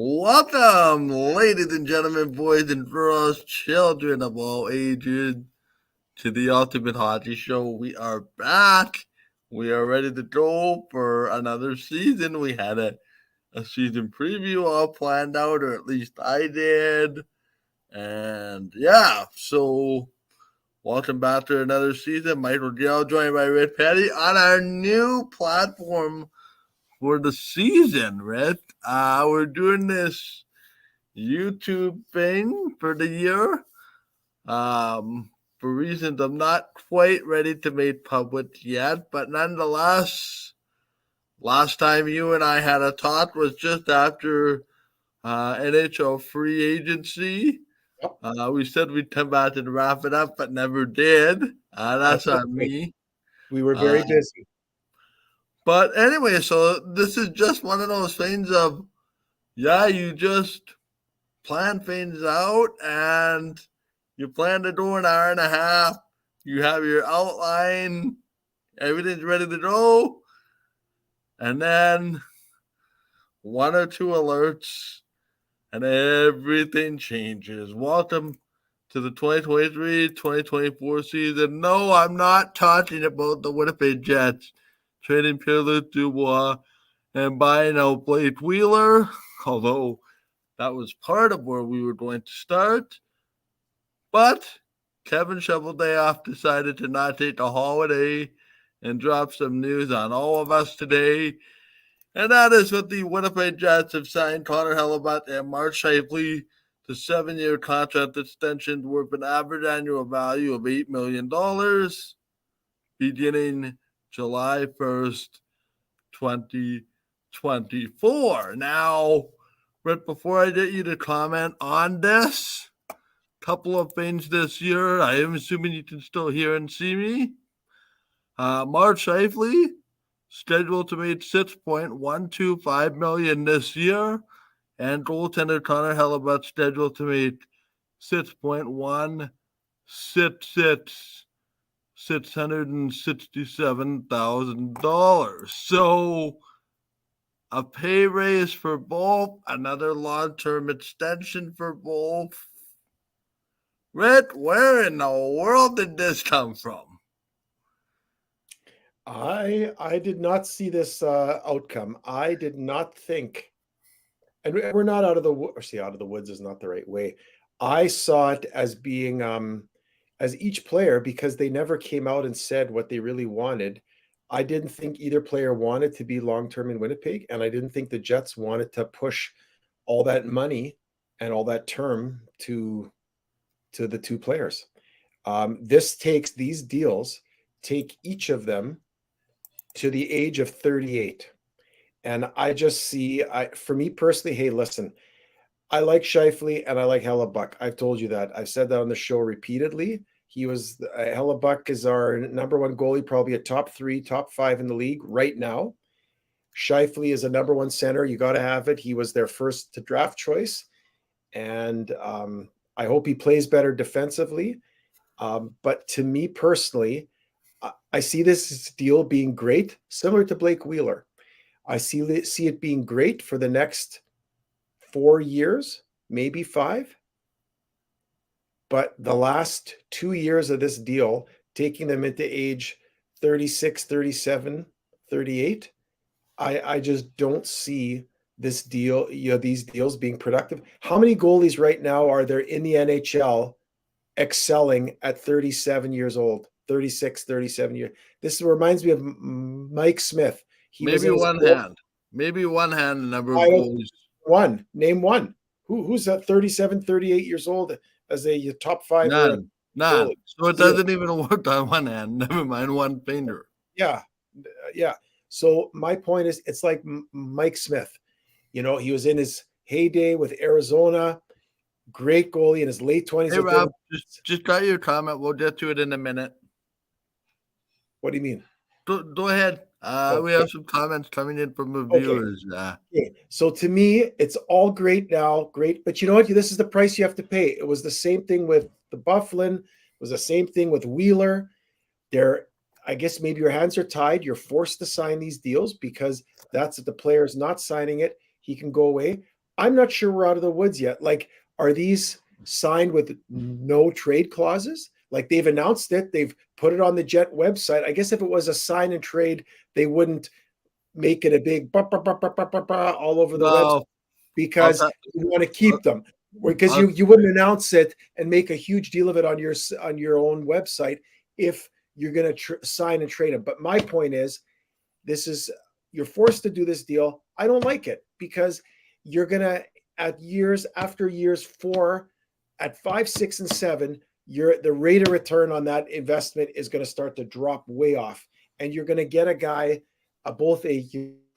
Welcome, ladies and gentlemen, boys and girls, children of all ages, to the Ultimate Hockey Show. We are back. We are ready to go for another season. We had a season preview all planned out, or at least I did. And yeah, so welcome back to another season. Michael Gill joined by Rick Petty on our new platform for the season, Rick. We're doing this YouTube thing for the year. For reasons I'm not quite ready to make public yet, but nonetheless, last time you and I had a talk was just after NHL free agency. Yep. We said we'd come back and wrap it up, but never did. That's on me. We were very busy. But anyway, so this is just one of those things of, yeah, you just plan things out and you plan to do an hour and a half. You have your outline, everything's ready to go. And then one or two alerts and everything changes. Welcome to the 2023-2024 season. No, I'm not talking about the Winnipeg Jets trading Pierre-Luc Dubois and buying out Blake Wheeler, although that was part of where we were going to start. But Kevin Shoveldayoff decided to not take a holiday and drop some news on all of us today. And that is that the Winnipeg Jets have signed Connor Hellebuyck and Mark Scheifele to 7-year contract extensions worth an average annual value of $8 million beginning July 1st, 2024. Now, Rick, before I get you to comment on this, couple of things this year. I am assuming you can still hear and see me. Mark Scheifele scheduled to make $6.125 million this year, and goaltender Connor Hellebuyck scheduled to make $667,000. So a pay raise for both, another long-term extension for both. Rick, where in the world did this come from? I did not see this outcome. I did not think, and we're not out of the woods. Out of the woods is not the right way. I saw it as being as each player, because they never came out and said what they really wanted. I didn't think either player wanted to be long-term in Winnipeg, and I didn't think the Jets wanted to push all that money and all that term to the two players. These deals take each of them to the age of 38. And I just see, for me personally, hey, listen, I like Scheifele and I like Hellebuyck. I've told you that. I've said that on the show repeatedly. Hellebuyck is our number one goalie, probably a top 3, top 5 in the league right now. Scheifele is a number 1 center. You got to have it. He was their first to draft choice. And I hope he plays better defensively. But to me personally, I see this deal being great, similar to Blake Wheeler. I see it being great for the next 4 years, maybe 5. But the last 2 years of this deal, taking them into age 36, 37, 38, I just don't see this deal, these deals being productive. How many goalies right now are there in the NHL excelling at 37 years old, 36, 37 years? This reminds me of Mike Smith. Maybe one hand, number of goalies. One. Name one. Who's at 37, 38 years old as a top 5? None. So it doesn't even work on one hand. Never mind one finger. Yeah. So my point is, it's like Mike Smith. He was in his heyday with Arizona. Great goalie in his late 20s. Hey, Rob, just got your comment. We'll get to it in a minute. What do you mean? Go ahead. We have some comments coming in from the viewers. Okay. So to me, it's all great now. Great. But you know what? This is the price you have to pay. It was the same thing with the Bufflin. It was the same thing with Wheeler. I guess maybe your hands are tied. You're forced to sign these deals because that's if the player is not signing it, he can go away. I'm not sure we're out of the woods yet. Like, are these signed with no trade clauses? Like, they've announced it, they've put it on the Jet website. I guess if it was a sign and trade, they wouldn't make it a big all over the website No, I'll because tell, you want to I'll, keep them. Because I'll, you wouldn't announce it and make a huge deal of it on your own website if you're going to sign and trade them. But my point is, this is you're forced to do this deal. I don't like it because you're gonna at years after years four, at 5, 6, and 7, the rate of return on that investment is going to start to drop way off, and you're going to get a guy, both a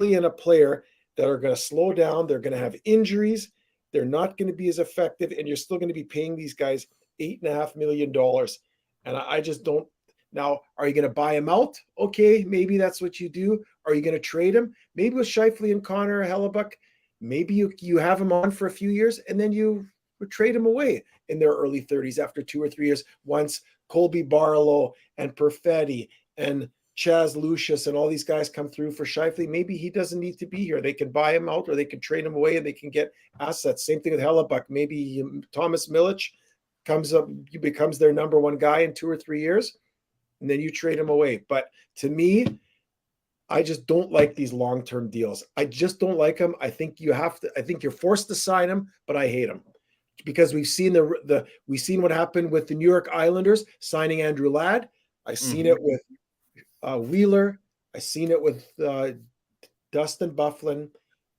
and a player that are going to slow down. They're going to have injuries. They're not going to be as effective, and you're still going to be paying these guys $8.5 million. And I just don't. Now, are you going to buy him out? Okay, maybe that's what you do. Are you going to trade him? Maybe with Scheifele and Connor Hellebuck, maybe you have him on for a few years and then you would trade him away in their early 30s after 2 or 3 years. Once Colby Barlow and Perfetti and Chaz Lucius and all these guys come through for Scheifele, maybe he doesn't need to be here. They can buy him out or they can trade him away and they can get assets. Same thing with Hellebuck. Maybe Thomas Milic comes up, he becomes their number one guy in 2 or 3 years, and then you trade him away. But to me, I just don't like these long-term deals. I just don't like them. I think you're forced to sign them, but I hate them because we've seen we've seen what happened with the New York Islanders signing Andrew Ladd. I've seen it with Wheeler. I've seen it with Dustin Byfuglien.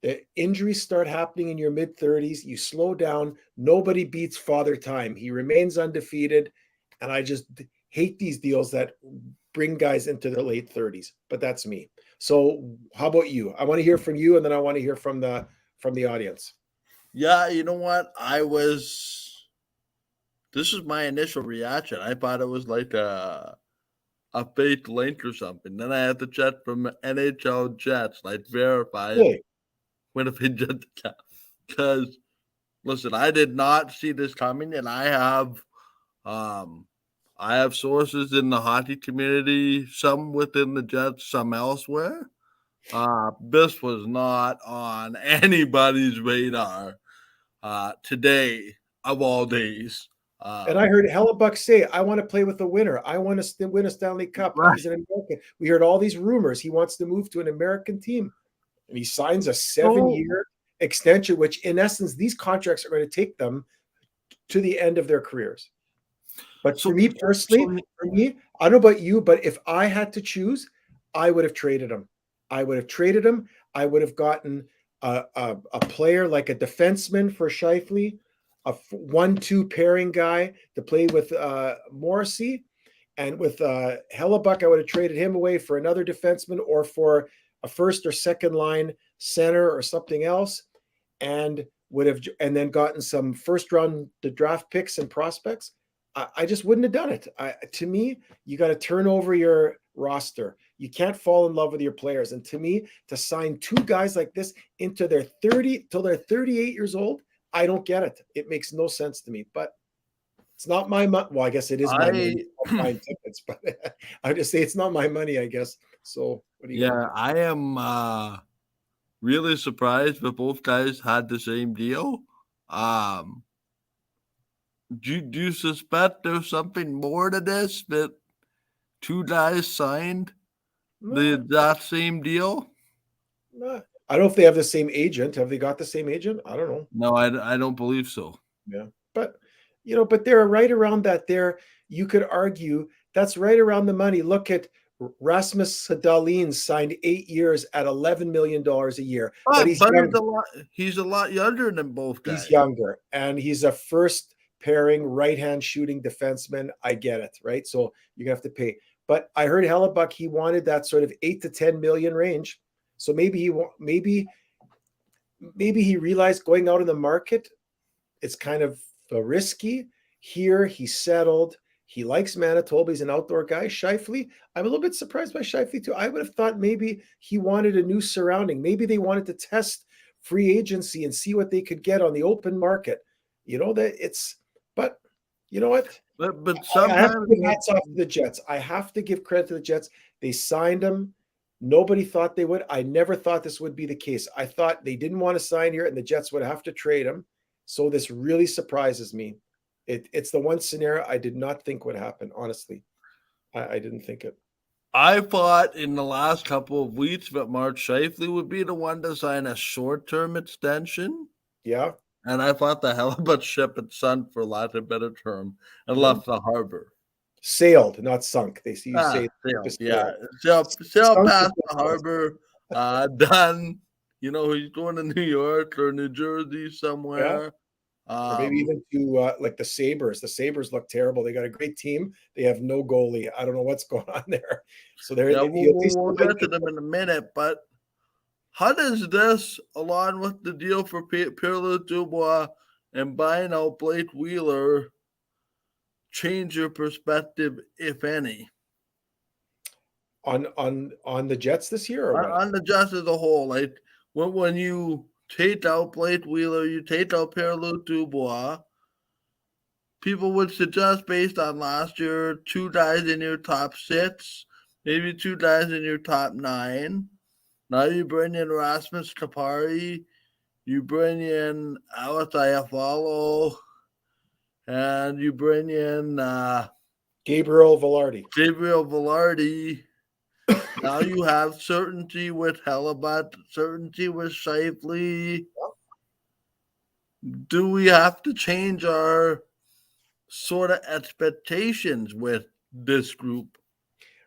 The injuries start happening in your mid-30s. You slow down. Nobody beats Father Time. He remains undefeated, and I just hate these deals that bring guys into their late 30s. But that's me. So how about you? I want to hear from you, and then I want to hear from the audience. yeah, you know what? This is my initial reaction. I thought it was like a fake link or something. Then I had to check from NHL Jets, like verify Really? Winnipeg Jets account. Because listen, I did not see this coming, and um I have sources in the hockey community, some within the Jets, some elsewhere. This was not on anybody's radar today of all days. And I Um, heard Hellebuck say, I want to play with the winner. I want to win a Stanley Cup. right. He's an American. We heard all these rumors. He wants to move to an American team. And he signs a So 7-year extension, which in essence, these contracts are going to take them to the end of their careers. But for so me personally, so I don't know about you, but if I had to choose, I would have traded him. I would have traded him. I would have gotten a player like a defenseman for Scheifele, a 1-2 pairing guy to play with Morrissey. And with Hellebuck, I would have traded him away for another defenseman or for a first or second line center or something else, and and then gotten some first round the draft picks and prospects. I just wouldn't have done it. To me, you got to turn over your roster. You can't fall in love with your players. And to me, to sign 2 guys like this into their 30 till they're 38 years old, I don't get it. It makes no sense to me. But it's not my money. Well, I guess it is my money. I I'm buying tickets, but I just say it's not my money, I guess. So what are you gonna yeah, do? I am really surprised that both guys had the same deal. Um, do you suspect there's something more to this that 2 guys signed the No, exact same deal? no. I don't know if they have the same agent. Have they got the same agent? I don't know. No, I don't believe so. Yeah. But but they're right around that there. You could argue that's right around the money. Look at Rasmus Dahlin signed 8 years at $11 million a year, but But he's a lot younger than both he's guys. younger and he's a first pairing right hand shooting defenseman. I get it, right? So you're gonna have to pay. But I heard Hellebuck, he wanted that sort of 8 to 10 million range. So maybe he realized going out in the market it's kind of risky. Here, he's settled. He likes Manitoba. He's an outdoor guy. Scheifele, I'm a little bit surprised by Scheifele too. I would have thought maybe he wanted a new surrounding. Maybe they wanted to test free agency and see what they could get on the open market. But you know what? But I have to sometimes give hats off to the Jets. I have to give credit to the Jets. They signed him Nobody thought they would. I never thought this would be the case. I thought they didn't want to sign here and the Jets would have to trade him. So this really surprises me. It's the one scenario I did not think would happen, honestly. I didn't think it. I thought in the last couple of weeks that Mark Scheifele would be the one to sign a short-term extension. Yeah. And I thought the Halibut ship had sunk, for lack of a better term, and Mm. left the harbor. Sailed, not sunk. They see you say Sailed, yeah. Sailed Sunk past is the what it harbor, done. He's going to New York or New Jersey Yeah. somewhere. Or maybe even to like the Sabres. The Sabres look terrible. They got a great team. They have no goalie. I don't know what's going on there. So they're Yeah, at least we'll get to them in a minute, but how does this, along with the deal for Pierre-Luc Dubois and buying out Blake Wheeler, change your perspective, if any, on the Jets this year or what? on the Jets as a whole? Like when you take out Blake Wheeler, you take out Pierre-Luc Dubois. People would suggest, based on last year, 2 guys in your top 6, maybe 2 guys in your top 9. Now you bring in Rasmus Kapari, you bring in Alex Iafallo, and you bring in Gabriel Velarde. Gabriel Velarde. Now you have certainty with Halibut, certainty with Scheifele. Do we have to change our sort of expectations with this group?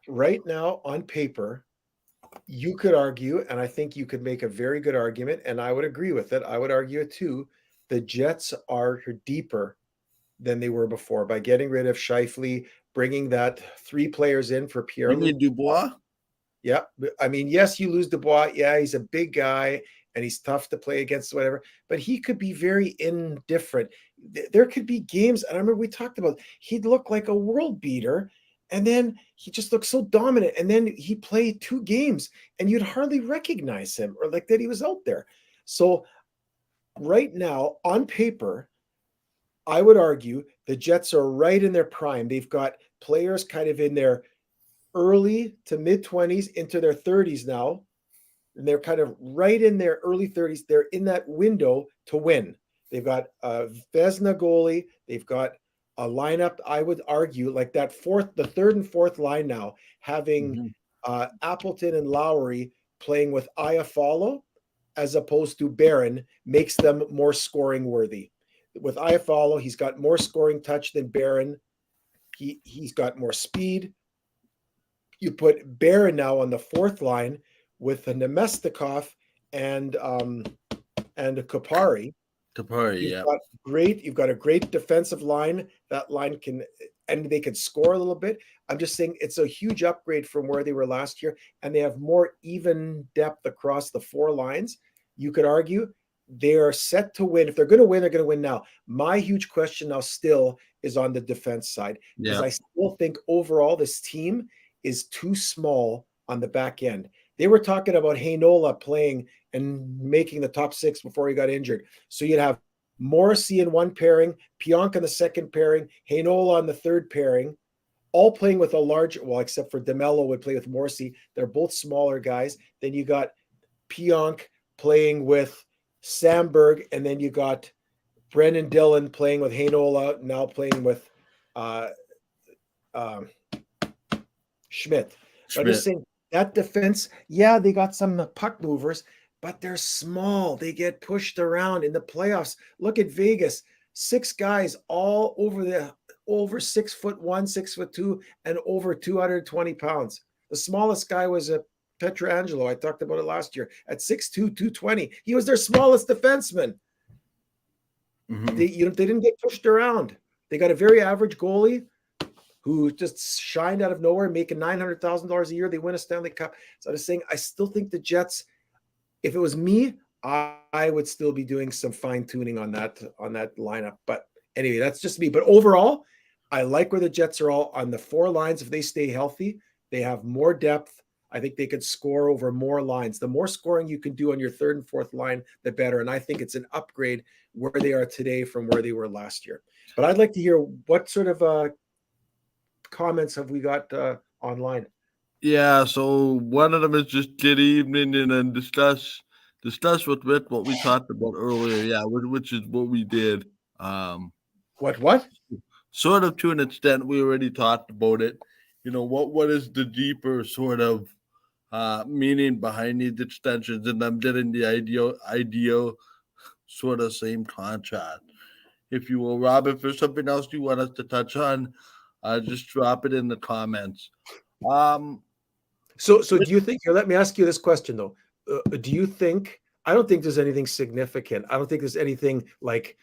Right now, on paper, you could argue, and I think you could make a very good argument, and I would agree with it. I would argue it too. The Jets are deeper than they were before by getting rid of Scheifele, bringing that 3 players in for You Pierre-Luc. mean Dubois? Yeah. I mean, yes, you lose Dubois. Yeah, he's a big guy and he's tough to play against, whatever, but he could be very indifferent. There could be games, and I remember we talked about he'd look like a world beater, and then he just looked so dominant. And then he played 2 games and you'd hardly recognize him or like that he was out there. So right now, on paper, I would argue the Jets are right in their prime. They've got players kind of in their early to mid 20s into their 30s now, and they're kind of right in their early 30s. They're in that window to win. They've got a Vezina goalie. They've got a lineup, I would argue, like the 3rd and 4th line now, having Appleton and Lowry playing with Iafallo as opposed to Barron makes them more scoring worthy. With Iafallo, he's got more scoring touch than Barron. He's got more speed. You put Barron now on the 4th line with a Nemestikov and a Kapari. You've got a great defensive line. That line they can score a little bit. I'm just saying it's a huge upgrade from where they were last year, and they have more even depth across the 4 lines. You could argue they are set to win. If they're going to win, they're going to win now. My huge question now still is on the defense side, because I still think overall this team is too small on the back end. They were talking about Heinola playing and making the top 6 before he got injured. So you'd have Morrissey in 1 pairing, Pionk in the 2nd pairing, Heinola on the 3rd pairing, all playing with a large, well, except for DeMello would play with Morrissey. They're both smaller guys. Then you got Pionk playing with Samberg, and then you got Brendan Dillon playing with Heinola, now playing with Schmidt. I'm just saying that defense, yeah, they got some puck movers, but they're small. They get pushed around in the playoffs. Look at Vegas, 6 guys all over 6'1", 6'2", and over 220 pounds. The smallest guy was a Pietrangelo. I talked about it last year at 6'2", 220. He was their smallest defenseman. They didn't get pushed around. They got a very average goalie who just shined out of nowhere, making $900,000 a year. They win a Stanley Cup. So I was saying, I still think the Jets, if it was me, I would still be doing some fine tuning on that lineup. But anyway, that's just me. But overall, I like where the Jets are all on the 4 lines. If they stay healthy, they have more depth. I think they could score over more lines. The more scoring you can do on your 3rd and 4th line, the better. And I think it's an upgrade where they are today from where they were last year. But I'd like to hear what sort of comments have we got online? Yeah, so one of them is just good evening, and then discuss with Rick what we talked about earlier. Yeah, which is what we did. Um, What? Sort of to an extent, we already talked about it. What is the deeper sort of meaning behind these extensions, and them getting the ideal sort of same contract, if you will. Rob, if there's something else you want us to touch on, just drop it in the comments. Um, So do you think? Here, let me ask you this question though. Do you think? I don't think there's anything significant. I don't think there's anything like,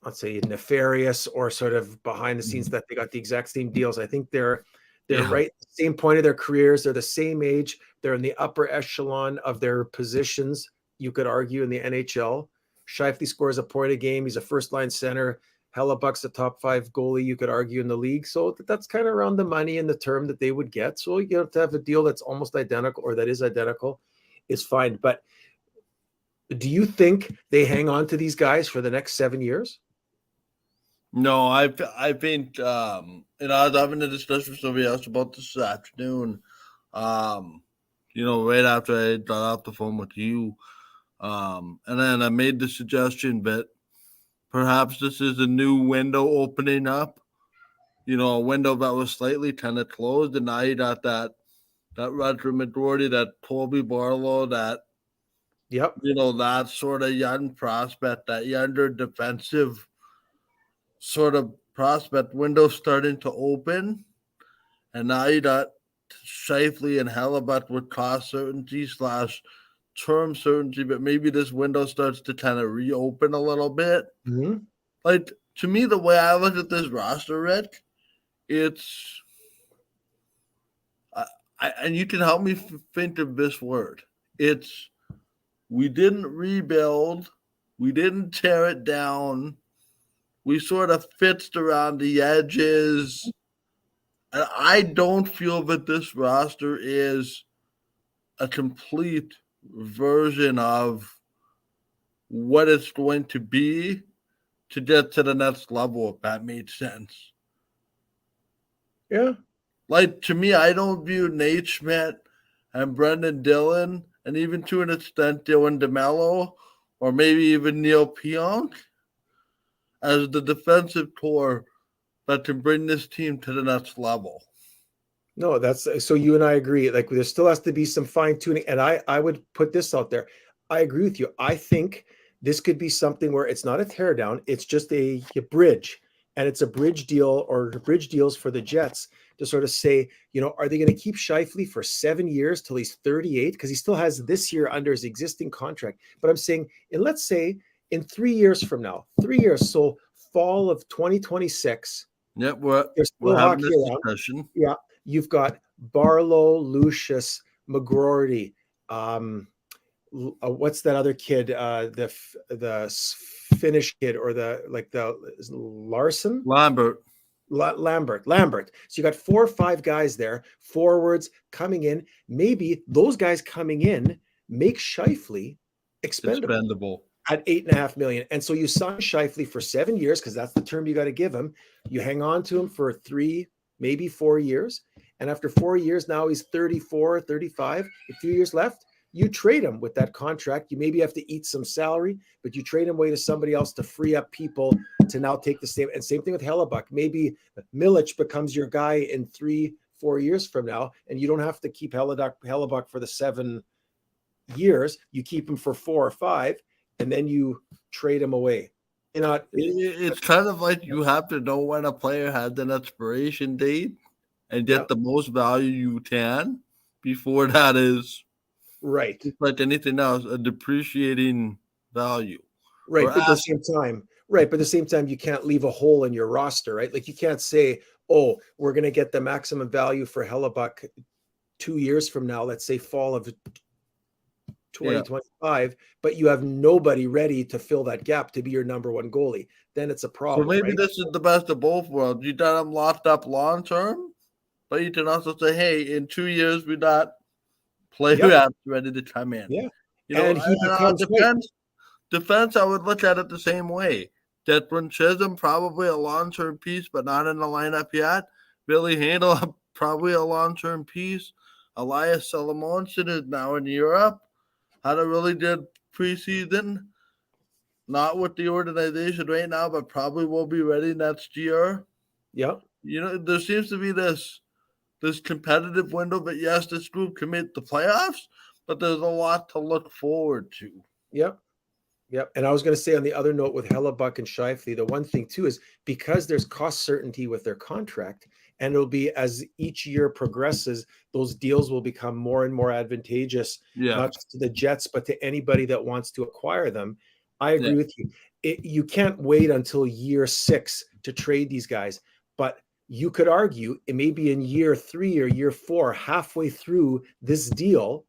let's say, nefarious or sort of behind the scenes that they got the exact same deals. I think they're yeah, right at the same point of their careers. They're the same age. They're in the upper echelon of their positions. You could argue in the NHL. Shifley scores a point a game. He's a first line center. Hellebuck's a top five goalie. You could argue in the league. So that's kind of around the money and the term that they would get. So you have to have a deal that's almost identical or that is identical, is fine. But do you think they hang on to these guys for the next 7 years? no, I think I was having a discussion with somebody else about this afternoon. Um, right after I got off the phone with you, and then I made the suggestion that perhaps this is a new window opening up. A window that was slightly kind of closed, and now you got that Roger majority, that Colby Barlow, that Yep. that sort of young prospect, that younger defensive sort of prospect window starting to open, and now you got Shifley and Hellebuck with cost certainty slash term certainty, but maybe this window starts to kind of reopen a little bit. Mm-hmm. Like, to me, the way I look at this roster, Rick, it's and you can help me think of this word. It's we didn't rebuild, we didn't tear it down, we sort of fixed around the edges. And I don't feel that this roster is a complete version of what it's going to be to get to the next level, if that made sense. Yeah. Like, to me, I don't view Nate Schmidt and Brendan Dillon, and even to an extent Dylan DeMello, or maybe even Neil Pionk, as the defensive core that can bring this team to the next level. No, that's so you and I agree. Like there still has to be some fine tuning. And I would put this out there. I agree with you. I think this could be something where it's not a teardown, it's just a bridge. And it's a bridge deal or bridge deals for the Jets to sort of say, are they going to keep Shifley for 7 years till he's 38? Because he still has this year under his existing contract. But I'm saying, and let's say in 3 years from now, 3 years, so fall of 2026, Yep, there's we're still having hockey this around. discussion. Yeah, you've got Barlow, Lucius, McGroarty. What's that other kid? The Finnish kid, or the Larson, Lambert. Lambert. So you got 4 or 5 guys there, forwards coming in. Maybe those guys coming in make Shifley expendable Expendable. at 8.5 million. And so you sign Shifley for 7 years because that's the term you got to give him. You hang on to him for 3, maybe 4 years. And after 4 years, now he's 34, 35. A few years left, you trade him with that contract. You maybe have to eat some salary, but you trade him away to somebody else to free up people to now take the same. And same thing with Hellebuck. Maybe Milic becomes your guy in 3, 4 years from now, and you don't have to keep Hellebuck for the 7 years. You keep him for 4 or 5, and then you trade him away. It's kind of like you have to know when a player has an expiration date and get the most value you can before that is right. like anything else, a depreciating value. Right. But at the same time, you can't leave a hole in your roster, right? Like you can't say, oh, we're going to get the maximum value for Hellebuck 2 years from now, let's say fall of 2025, but you have nobody ready to fill that gap to be your number one goalie. Then it's a So problem, maybe right? this is the best of both worlds. You got them locked up long term, but you can also say, hey, in 2 years, we got players ready to come in. Yeah. And he becomes defense, I would look at it the same way. Declan Chisholm, probably a long-term piece, but not in the lineup yet. Billy Handel, probably a long-term piece. Elias Salomonson is now in Europe. Had a really good preseason. Not with the organization right now, but probably will be ready next year. Yep. There seems to be this competitive window, but yes, this group can make the playoffs, but there's a lot to look forward to. Yep. Yep. And I was going to say on the other note with Hellebuck and Shifley, the one thing too is because there's cost certainty with their contract, and it'll be as each year progresses, those deals will become more and more advantageous, Yeah. not just to the Jets, but to anybody that wants to acquire them. I agree Yeah. with you. You can't wait until year 6 to trade these guys, but you could argue it may be in year 3 or year 4, halfway through this deal,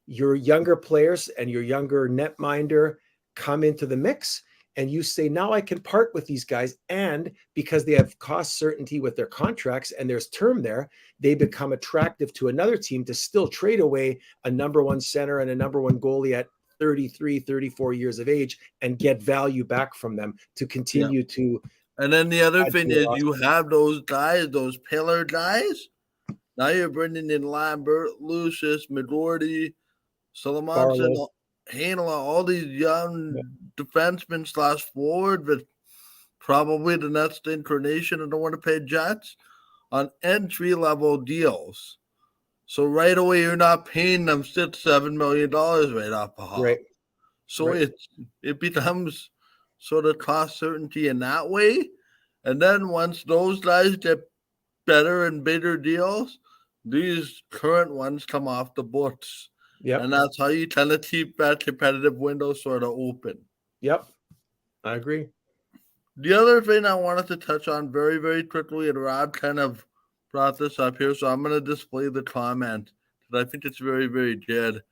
your younger players and your younger netminder come into the mix, and you say, now I can part with these guys. And because they have cost certainty with their contracts and there's term there, they become attractive to another team to still trade away a number one center and a number one goalie at 33, 34 years of age and get value back from them to continue to. And then the other add to thing your is roster. you have those guys, those pillar guys. Now you're bringing in Lambert, Lucius, McGordy, Solomonson, Barlow. Hanela, all these young Yeah. defensemen slash forward, but probably the next incarnation of the Winnipeg Jets on entry level deals. So right away you're not paying them $6-7 million right off the hop. Right. So Right. it becomes sort of cost certainty in that way. And then once those guys get better and bigger deals, these current ones come off the books. Yep. And that's how you tend to keep that competitive window sort of open. Yep. I agree. The other thing I wanted to touch on very, very quickly, and Rob kind of brought this up here, so I'm going to display the comment because I think it's very, very good.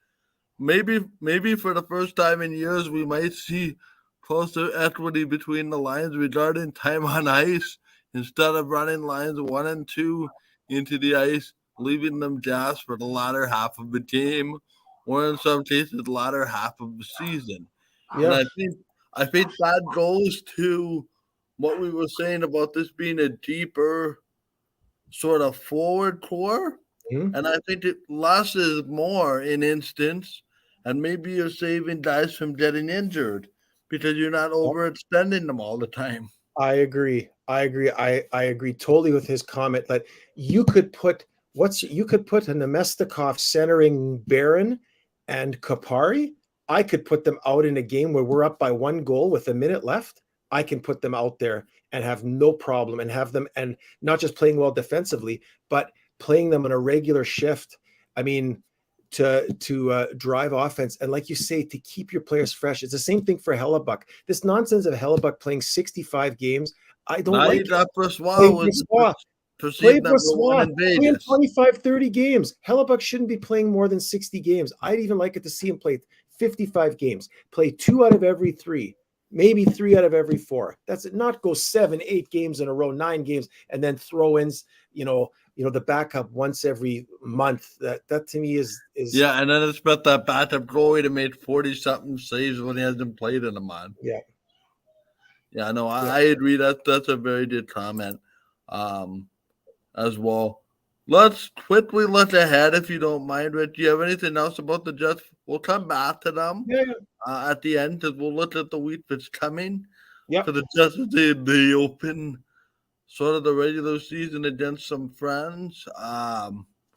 Maybe for the first time in years, we might see closer equity between the lines regarding time on ice instead of running lines 1 and 2 into the ice, leaving them gas for the latter half of the game, or in some cases, the latter half of the season. And Yeah. I think that goes to what we were saying about this being a deeper sort of forward core. Mhm. And I think less is more in instance, and maybe you're saving guys from getting injured because you're not overextending them all the time. I agree. I agree. I agree totally with his comment that you could put you could put a Nemestikov centering Barron and Kapari. I could put them out in a game where we're up by 1 goal with a minute left. I can put them out there and have no problem and have them, and not just playing well defensively, but playing them on a regular shift. I mean, to drive offense, and like you say, to keep your players fresh. It's the same thing for Hellebuck. This nonsense of Hellebuck playing 65 games, I don't Now like you it. got Play Brossois with Brossois. Play perceived number one Brossois. in Play him Vegas. 25, 30 games. Hellebuck shouldn't be playing more than 60 games. I'd even like it to see him play 55 games. Play 2 out of every 3, maybe 3 out of every 4. That's it. Not go 7, 8 games in a row, 9 games, and then throw ins, the backup once every month. That to me is Yeah, and then expect that backup goalie to make 40 something saves when he hasn't played in a month. yeah. Yeah, no, Yeah. I agree. That's a very good comment as well. Let's quickly look ahead, if you don't mind, Rich. Do you have anything else about the Jets? We'll come back to them Yeah. at the end because we'll look at the week that's coming. Yep. For the Jets, they open sort of the regular season against some friends.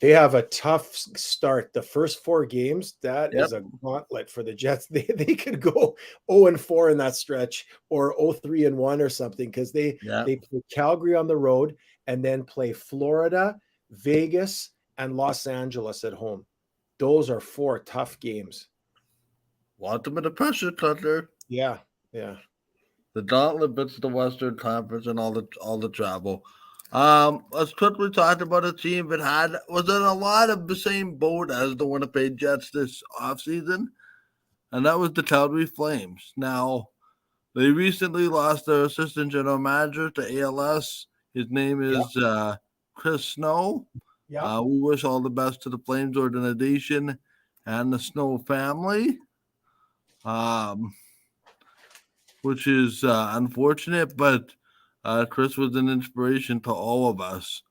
They have a tough start. The first 4 games, that Yep. is a gauntlet for the Jets. They could go 0-4 in that stretch, or 0-3-1 or something, because they play Calgary on the road and then play Florida, Vegas, and Los Angeles at home. Those are 4 tough games. Want them in the pressure cooker. Yeah. Yeah. The gauntlet bits the Western Conference and all the travel. Let's quickly talk about a team that was in a lot of the same boat as the Winnipeg Jets this offseason, and that was the Calgary Flames. Now, they recently lost their assistant general manager to ALS. His name is Chris Snow. Yeah. We wish all the best to the Flames organization and the Snow family. Which is unfortunate, but Chris was an inspiration to all of us.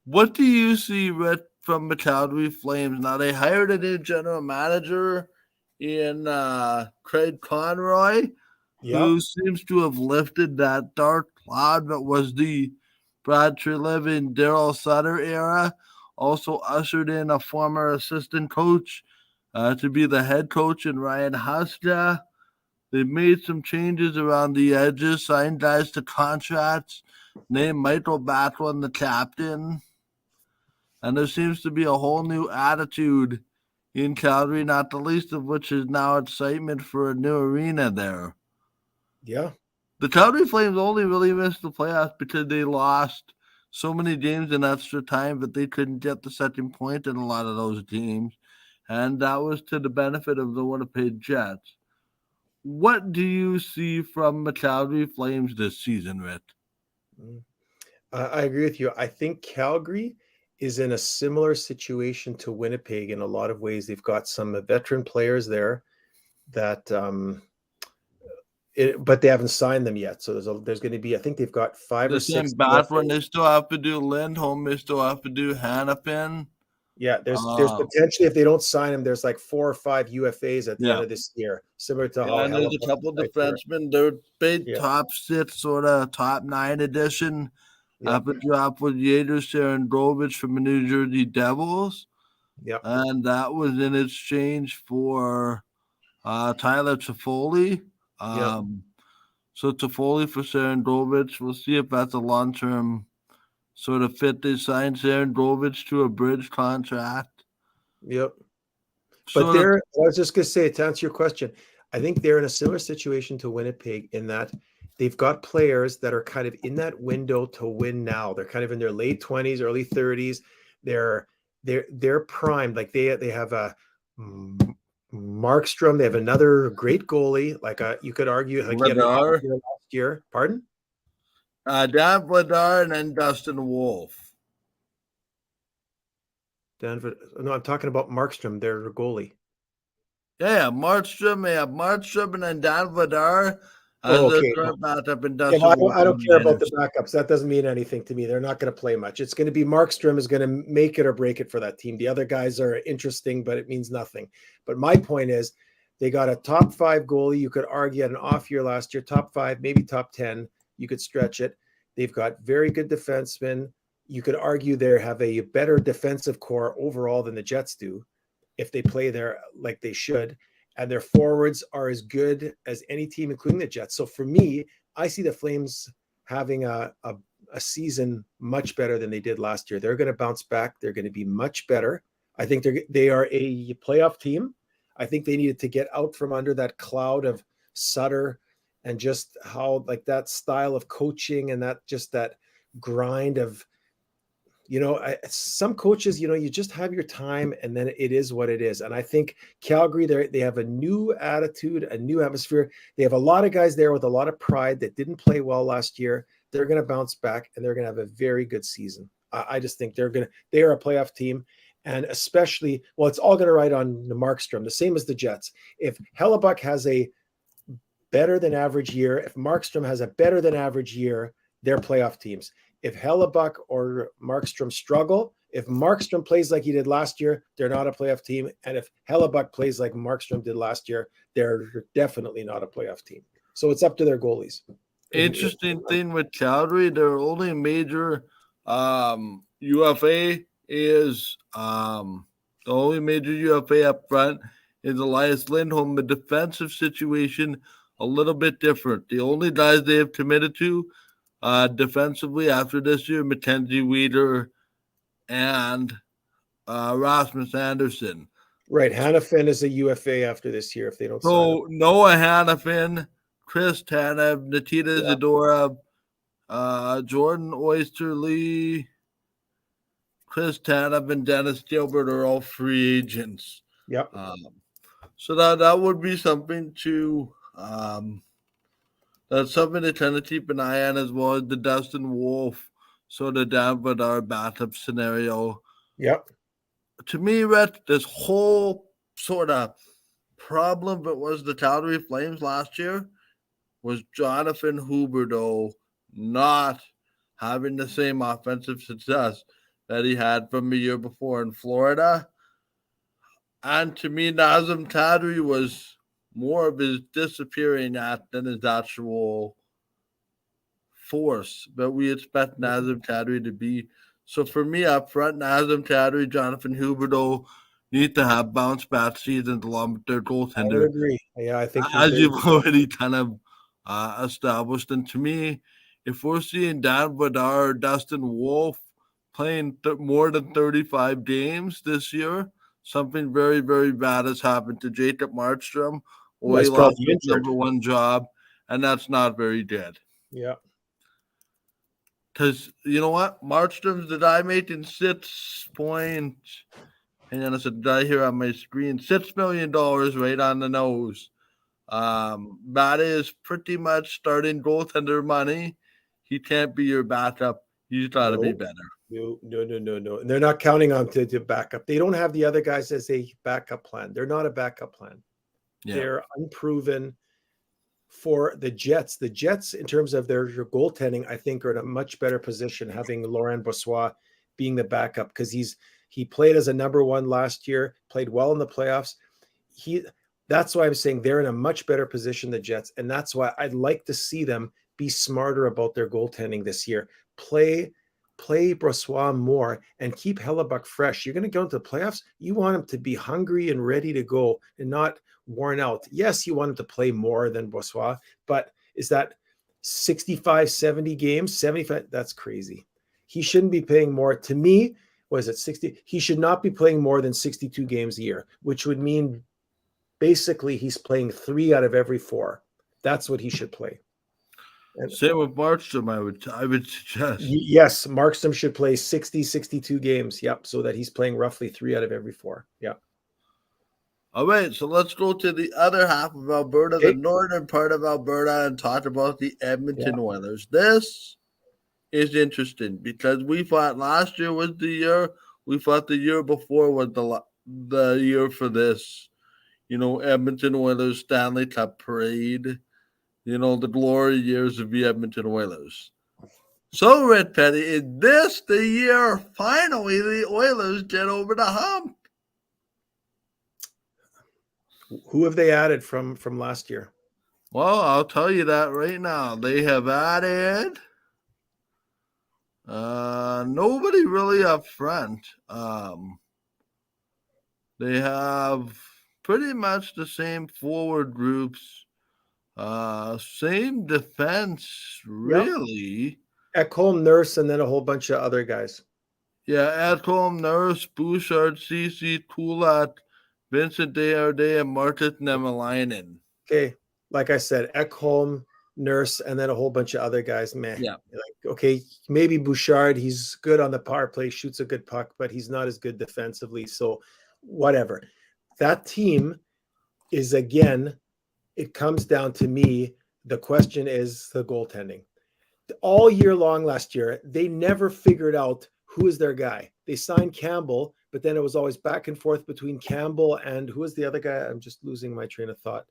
What do you see, Rhett, from the Calgary Flames. Now they hired a new general manager in Craig Conroy, Yeah. who seems to have lifted that dark cloud that was the Brad Treliving, Daryl Sutter era. Also ushered in a former assistant coach to be the head coach in Ryan Huska. They made some changes around the edges, signed guys to contracts, named Michael Backlund the captain. And there seems to be a whole new attitude in Calgary, not the least of which is now excitement for a new arena there. Yeah. The Calgary Flames only really missed the playoffs because they lost so many games in extra time that they couldn't get the second point in a lot of those games. And that was to the benefit of the Winnipeg Jets. What do you see from the Calgary Flames this season, Rick? I agree with you. I think Calgary is in a similar situation to Winnipeg in a lot of ways. They've got some veteran players there that, but they haven't signed them yet. So there's going to be, I think they've got 5 or The 6 same Backlund, UFAs. they still have to do Lindholm, they still have to do Hannafin. Yeah, there's potentially, if they don't sign him, there's like 4 or 5 UFAs at the end Yeah. of this year, similar to how Yeah, and there's a Hellebuck couple right there. defensemen. They're big Yeah, top 6, sort of top 9 edition. yeah, Up a drop with Yador Sarandrovich from the New Jersey Devils. yeah, And that was in exchange for Tyler Toffoli. yeah, So Toffoli for Sarandrovich. We'll see if that's a long-term sort of fit. They signed Sarandrovich to a bridge contract. yep. But Sort of, I was just going to say, to answer your question, I think they're in a similar situation to Winnipeg in that they've got players that are kind of in that window to win now. They're kind of in their late 20s, early 30s. They're primed. Like they have a Markstrom. They have another great goalie. Like you could argue, like he had an off Vladar, year last year. Pardon? Dan Vladar, and then Dustin Wolf. Denver. No, I'm talking about Markstrom, their goalie. Yeah, Markstrom. They have Markstrom and then Dan Vladar as Oh, their okay. current matchup in Yeah, Dustin Wolf. I don't care about the Anderson. backups. That doesn't mean anything to me. They're not going to play much. It's going to be Markstrom is going to make it or break it for that team. The other guys are interesting, but it means nothing. But my point is, they got a top 5 goalie. You could argue at an off year last year, top 5, maybe top 10. You could stretch it. They've got very good defensemen. You could argue they have a better defensive core overall than the Jets do if they play there like they should. And their forwards are as good as any team, including the Jets. So for me, I see the Flames having a season much better than they did last year. They're going to bounce back. They're going to be much better. I think they are a playoff team. I think they needed to get out from under that cloud of Sutter and just how like that style of coaching and that grind of, some coaches, you just have your time and then it is what it is. And I think Calgary, they have a new attitude, a new atmosphere. They have a lot of guys there with a lot of pride that didn't play well last year. They're going to bounce back and they're going to have a very good season. I just think they are a playoff team. And especially, well, it's all going to ride on the Markstrom, the same as the Jets. If Hellebuck has a better than average year, if Markstrom has a better than average year, they're playoff teams. If Hellebuck or Markstrom struggle, if Markstrom plays like he did last year, they're not a playoff team. And if Hellebuck plays like Markstrom did last year, they're definitely not a playoff team. So it's up to their goalies. Interesting thing with Calgary, their only major UFA is the only major UFA up front is Elias Lindholm. The defensive situation a little bit different. The only guys they have committed to defensively after this year, Mackenzie Weeder and Rasmus Anderson. Right. Hannafin is a UFA after this year if they don't sign him. So Noah Hannafin, Chris Tanev, Nikita Yeah. Zadorov, Jordan Oysterlee, Chris Tanev, and Dennis Gilbert are all free agents. Yep. So that would be something to that's something to kind of keep an eye on, as well as the Dustin Wolf sort of down with our backup scenario. Yep. To me, Rhett, this whole sort of problem that was the Calgary Flames last year was Jonathan Huberdeau not having the same offensive success that he had from the year before in Florida. And to me, Nazem Kadri was more of his disappearing act than his actual force. But we expect Nazem Kadri to be. So for me, up front, Nazem Kadri, Jonathan Huberdeau need to have bounce back seasons along with their I would goaltender, agree. Yeah, I think as they you've already kind of established. And to me, if we're seeing Dan Bedard, Dustin Wolf playing more than 35 games this year, something very, very bad has happened to Jacob Markstrom, or he was lost probably his injured. number one job, and that's not very good. Yeah. Because you know what? Markstrom's the guy making 6 point. Hang on a second, did I hear on my screen $6 million right on the nose. That is pretty much starting goaltender money. He can't be your backup. He's got to be No. better. No. And they're not counting on to back up. They don't have the other guys as a backup plan. They're not a backup plan. Yeah. They're unproven for the Jets. The Jets, in terms of their goaltending, I think are in a much better position having Laurent Brossoit being the backup because he played as a number one last year, played well in the playoffs. That's why I'm saying they're in a much better position, the Jets, and that's why I'd like to see them be smarter about their goaltending this year. Play Brossoit more and keep Hellebuck fresh. You're going to go into the playoffs. You want him to be hungry and ready to go and not worn out. Yes, you want him to play more than Brossoit, but is that 65, 70 games, 75? That's crazy. He shouldn't be playing more. To me, was it 60? He should not be playing more than 62 games a year, which would mean basically he's playing 3 out of every 4. That's what he should play. And same with Markstrom, I would suggest. Yes, Markstrom should play 60, 62 games. Yep, so that he's playing roughly 3 out of every 4. Yeah. All right, so let's go to the other half of Alberta, the northern part of Alberta, and talk about the Edmonton Oilers. This is interesting because we thought last year was the year. We thought the year before was the year for this. Edmonton Oilers Stanley Cup parade. The glory years of the Edmonton Oilers. So, Red Petty, is this the year finally the Oilers get over the hump? Who have they added from last year? Well, I'll tell you that right now. They have added nobody really up front. They have pretty much the same forward groups. Same defense, really. Yep. Ekholm, Nurse, and then a whole bunch of other guys. Yeah, Ekholm, Nurse, Bouchard, Ceci, Kulak, Vincent Desjardins, and Marcus Nemelainen. Okay, like I said, Ekholm, Nurse, and then a whole bunch of other guys. Man, yeah. Okay, maybe Bouchard. He's good on the power play, shoots a good puck, but he's not as good defensively. So, whatever. That team is, again, it comes down to me. The question is the goaltending. All year long last year, they never figured out who is their guy. They signed Campbell, but then it was always back and forth between Campbell and who is the other guy? I'm just losing my train of thought.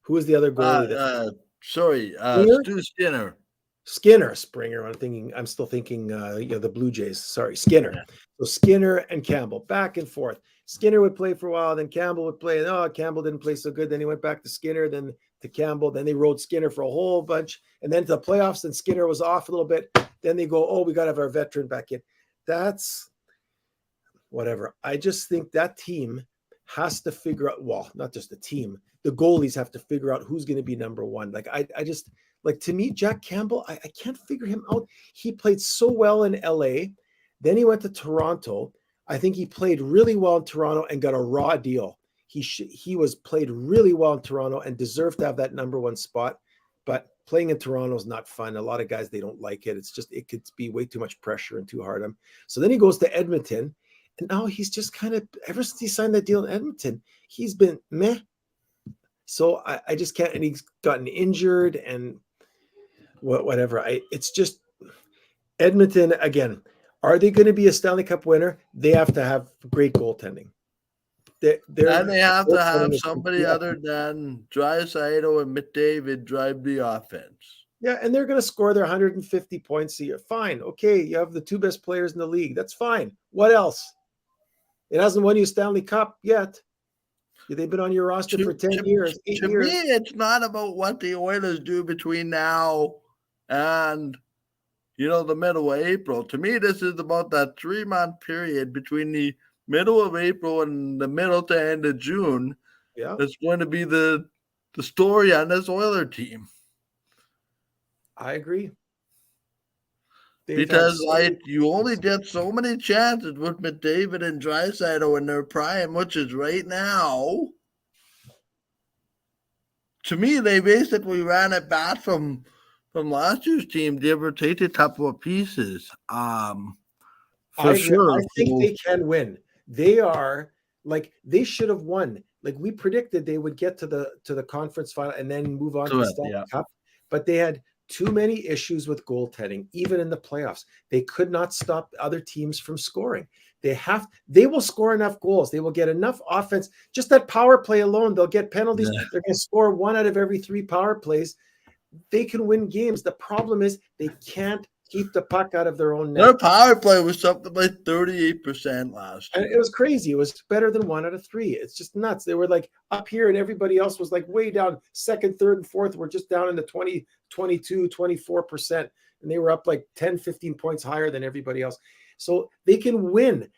Who is the other goalie? Stu Skinner. Springer. I'm still thinking, the Blue Jays. Sorry, Skinner. Yeah. So Skinner and Campbell, back and forth. Skinner would play for a while, then Campbell would play. Oh, Campbell didn't play so good. Then he went back to Skinner, then to Campbell. Then they rode Skinner for a whole bunch. And then to the playoffs, and Skinner was off a little bit. Then they go, oh, we got to have our veteran back in. That's whatever. I just think that team has to figure out, well, not just the team, the goalies have to figure out who's going to be number one. Like, I just, like, to me, Jack Campbell, I can't figure him out. He played so well in LA. Then he went to Toronto. I think he played really well in Toronto and got a raw deal. He was played really well in Toronto and deserved to have that number one spot. But playing in Toronto is not fun. A lot of guys, they don't like it. It could be way too much pressure and too hard on him. So then he goes to Edmonton. And now he's just kind of, ever since he signed that deal in Edmonton, he's been meh. So I just can't, and he's gotten injured and whatever. It's just Edmonton, again, are they going to be a Stanley Cup winner? They have to have great goaltending. And they have to have somebody other than Draisaitl and McDavid drive the offense. Yeah, and they're going to score their 150 points a year. Fine. Okay, you have the two best players in the league. That's fine. What else? It hasn't won you a Stanley Cup yet. They've been on your roster for 10 years, 8 To me, years. it's not about what the Oilers do between now and the middle of April. To me, this is about that 3-month period between the middle of April and the middle to end of June. Yeah, That's going to be the story on this Oiler team. I agree. Because you only get so many chances with McDavid and Draisaitl in their prime, which is right now. To me, they basically ran it back from last year's team, give or take a couple of pieces. For I agree. sure. I think they can win. They are they should have won. Like we predicted they would get to the conference final and then move on to the Stanley Cup, but they had too many issues with goaltending, even in the playoffs. They could not stop other teams from scoring. They will score enough goals. They will get enough offense. Just that power play alone, they'll get penalties. Yeah. They're going to score 1 out of every 3 power plays. They can win games. The problem is they can't keep the puck out of their own net. Their power play was something like 38% last year. And it was crazy. It was better than 1 out of 3. It's just nuts. They were like up here and everybody else was like way down. Second, third, and fourth were just down in the 20, 22, 24%. And they were up like 10, 15 points higher than everybody else. So they can win.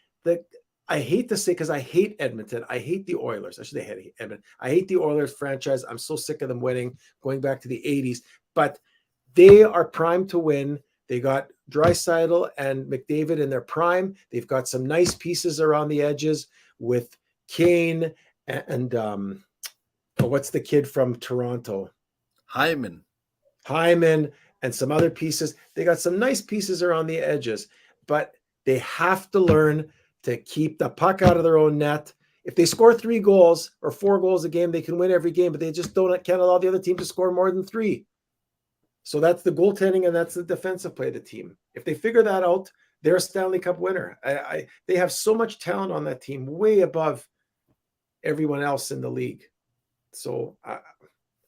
I hate to say, because I hate Edmonton. I hate the Oilers. I should say Edmonton. I hate the Oilers franchise. I'm so sick of them winning, going back to the 80s. But they are primed to win. They got Draisaitl and McDavid in their prime. They've got some nice pieces around the edges with Kane and what's the kid from Toronto? Hyman, and some other pieces. They got some nice pieces around the edges, but they have to learn to keep the puck out of their own net. If they score 3 goals or 4 goals a game, they can win every game, but they just can't allow the other team to score more than 3. So that's the goaltending and that's the defensive play of the team. If they figure that out, they're a Stanley Cup winner. They have so much talent on that team, way above everyone else in the league. So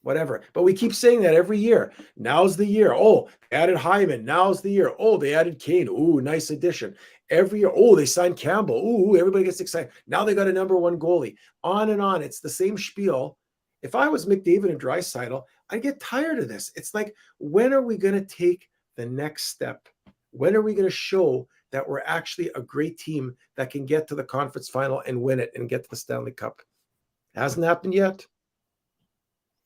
whatever. But we keep saying that every year. Now's the year. Oh, they added Hyman. Now's the year. Oh, they added Kane. Ooh, nice addition. Every year. Oh, they signed Campbell. Ooh, everybody gets excited. Now they got a number 1 goalie. On and on. It's the same spiel. If I was McDavid and Draisaitl, I'd get tired of this. It's like, when are we going to take the next step? When are we going to show that we're actually a great team that can get to the conference final and win it and get to the Stanley Cup? It hasn't happened yet.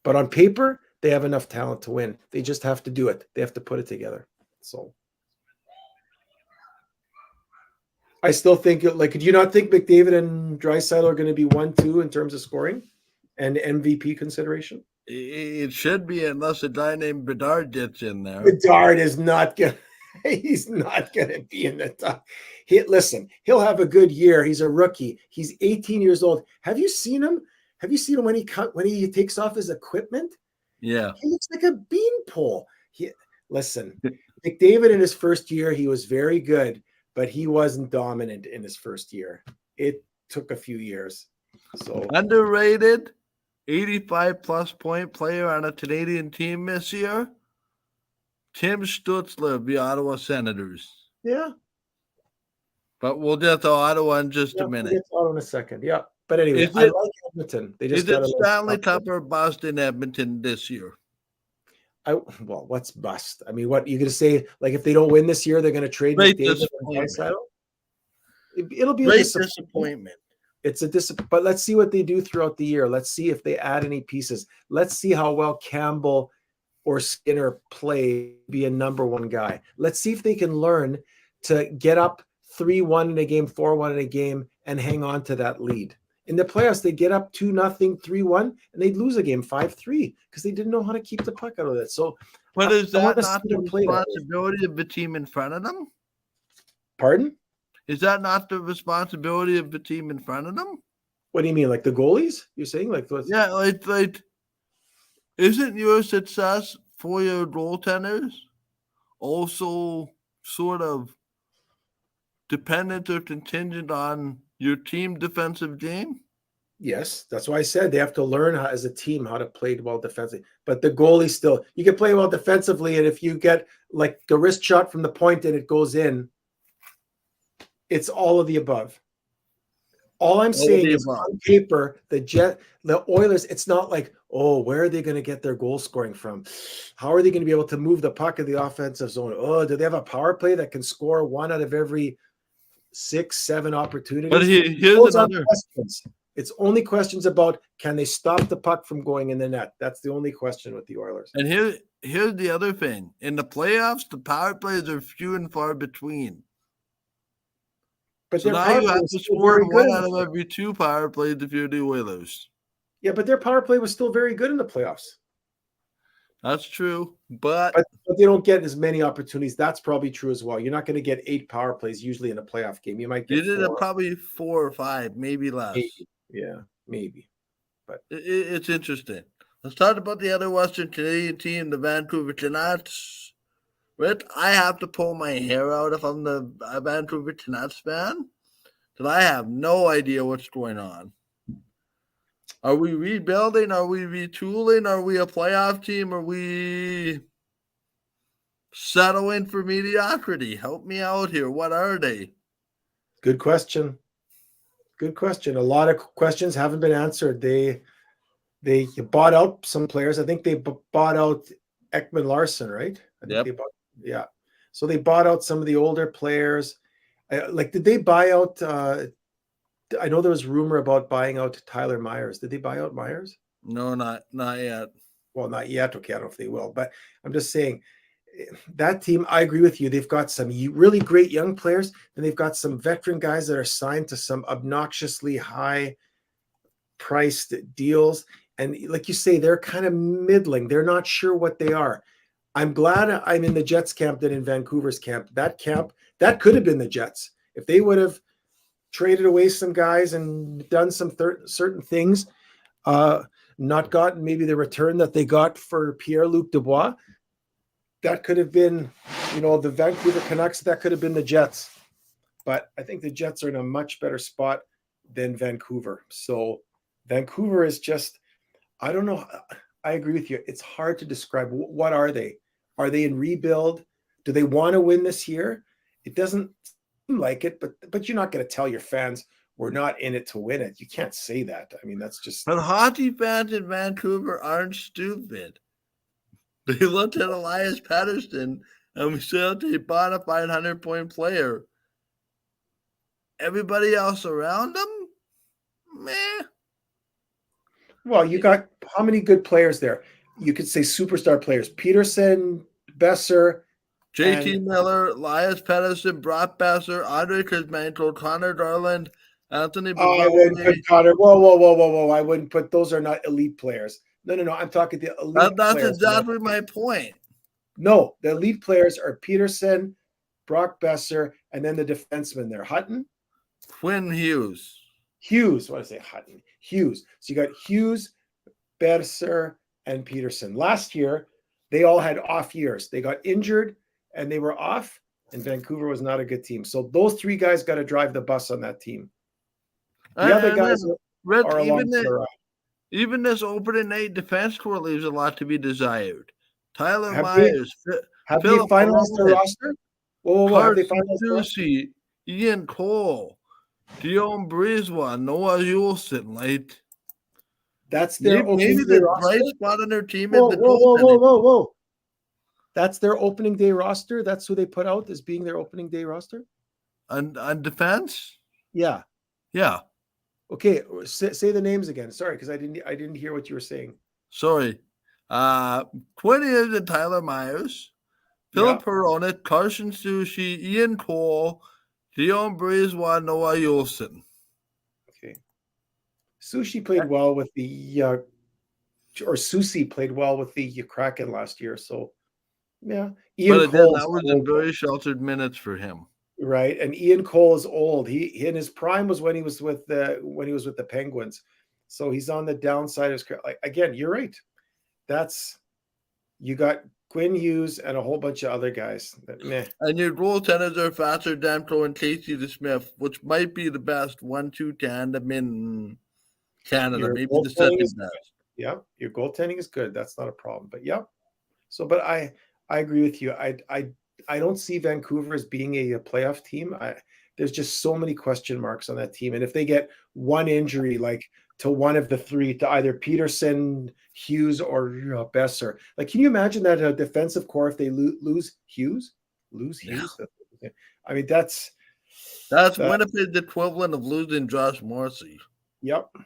But on paper, they have enough talent to win. They just have to do it. They have to put it together. So I still think, do you not think McDavid and Draisaitl are going to be 1-2 in terms of scoring and MVP consideration? It should be, unless a guy named Bedard gets in there. Bedard is not going to. He's not going to be in the top. Listen, he'll have a good year. He's a rookie. He's 18 years old. Have you seen him? Have you seen him when he takes off his equipment? Yeah. He looks like a beanpole. Listen, McDavid in his first year, he was very good, but he wasn't dominant in his first year. It took a few years. So underrated, 85-plus point player on a Canadian team this year, Tim Stutzler of the Ottawa Senators. Yeah. But we'll get to Ottawa in just a minute. We'll get to Ottawa in a second. Yeah. But anyway, I like Edmonton. They just got Stanley Cup or bust in Edmonton this year? Well, what's bust? I mean, what you going to say? Like, if they don't win this year, they're going to trade McDavid and Draisaitl? It'll be a disappointment. It's a disappointment. But let's see what they do throughout the year. Let's see if they add any pieces. Let's see how well Campbell or Skinner play, be a number 1 guy. Let's see if they can learn to get up 3-1 in a game, 4-1 in a game, and hang on to that lead. In the playoffs, they get up 2-0, 3-1, and they'd lose a game 5-3 because they didn't know how to keep the puck out of it. So, but is that not the responsibility of the team in front of them? Pardon? Is that not the responsibility of the team in front of them? What do you mean, like the goalies? You're saying yeah, like isn't your success for your goaltenders also sort of dependent or contingent on your team defensive game? Yes, that's why I said they have to learn how, as a team, how to play well defensively. But the goalie still, you can play well defensively, and if you get like the wrist shot from the point and it goes in, it's all of the above. All I'm All of saying the is above. on paper, the Oilers, it's not like, oh, where are they going to get their goal scoring from? How are they going to be able to move the puck in the offensive zone? Oh, do they have a power play that can score one out of every 6, 7 But opportunities? here's Those aren't another. questions. It's only questions about, can they stop the puck from going in the net? That's the only question with the Oilers. And here's the other thing. In the playoffs, the power plays are few and far between. But So their now power you play have was to still score very in good one in the out of playoffs. every 2 power plays if you're the Oilers. Yeah, but their power play was still very good in the playoffs. That's true. But But they don't get as many opportunities. That's probably true as well. You're not going to get 8 power plays usually in a playoff game. You might you get did it 4, probably 4 or 5, maybe less. maybe. Yeah, maybe. But It's interesting. Let's talk about the other Western Canadian team, the Vancouver Canucks. Rich, I have to pull my hair out if I'm the Vancouver Canucks fan, because I have no idea what's going on. Are we rebuilding? Are we retooling? Are we a playoff team? Are we settling for mediocrity? Help me out here. What are they? good question. Good question. A lot of questions haven't been answered. They bought out some players. I think they bought out Ekman Larson, right? I think Yep. they bought, yeah. So they bought out some of the older players. Like, did they buy out? I know there was rumor about buying out Tyler Myers. Did they buy out Myers? No, not yet. Well, not yet. Okay, I don't know if they will, but I'm just saying that team. I agree with you. They've got some really great young players, and they've got some veteran guys that are signed to some obnoxiously high priced deals. And like you say, they're kind of middling. They're not sure what they are. I'm glad I'm in the Jets camp than in Vancouver's camp. That could have been the Jets if they would have traded away some guys and done some certain things. Not gotten maybe the return that they got for Pierre-Luc Dubois. That could have been, the Vancouver Canucks. That could have been the Jets. But I think the Jets are in a much better spot than Vancouver. So Vancouver is just, I don't know. I agree with you. It's hard to describe. What are they? Are they in rebuild? Do they want to win this year? It doesn't seem like it, but you're not going to tell your fans we're not in it to win it. You can't say that. I mean, that's just. But hockey fans in Vancouver aren't stupid. They looked at Elias Pettersson and we said they bought a 500-point player. Everybody else around them, meh. Well, you got how many good players there? You could say superstar players: Peterson, Besser, JT Miller, Elias Pettersson, Brock Besser, Andre Kuzmenko, Connor Darland, Anthony I wouldn't put Beauvillier. Connor. Whoa! I wouldn't put. Those are not elite players. No. I'm talking the elite That's players. exactly my point. No, the elite players are Peterson, Brock Besser, and then the defenseman there. Hutton? Quinn Hughes. Hughes. What did I say? Hutton. Hughes. So you got Hughes, Besser, and Peterson. Last year, they all had off years. They got injured and they were off, and Vancouver was not a good team. So those 3 guys got to drive the bus on that team. The other guys Rich, are along for the ride. Even this opening night defense core leaves a lot to be desired. Tyler Have Myers, they Philip finalized their Perone, roster? Whoa. Have they Carson finalized their roster? Soucy, Ian Cole, Guillaume Brisebois, Noah Juleson. Like, That's their opening maybe day the roster? bright spot on their team is Whoa, the whoa, whoa, goaltending. whoa, whoa, whoa. That's their opening day roster? That's who they put out as being their opening day roster? On defense? Yeah. Yeah. Okay, say the names again. Sorry, because I didn't hear what you were saying. Sorry. Quinn Hughes and Tyler Myers, Philip Perone, Carson Soucy, Ian Cole, Guillaume Brisebois, Noah Juleson. Okay. Soucy played well with the Soucy played well with the Kraken last year. So yeah. But again, that was in very sheltered minutes for him. Right. And Ian Cole is old. He in his prime was when he was with the Penguins. So he's on the downside of his career. Like, again, you're right. You got Quinn Hughes and a whole bunch of other guys. Meh. And your goaltenders are Faster Demko and Casey DeSmith, which might be the best 1-2 tandem in Canada, Your maybe the goaltending is second good. best. Yeah, your goaltending is good. That's not a problem. But yeah. So, but I agree with you. I don't see Vancouver as being a playoff team. There's just so many question marks on that team, and if they get one injury, like to one of the three, to either Peterson, Hughes, or Besser, like can you imagine that defensive core if they lose Hughes, Yeah. I mean that's That's that. Winnipeg's equivalent of losing Josh Morrissey. Yep, and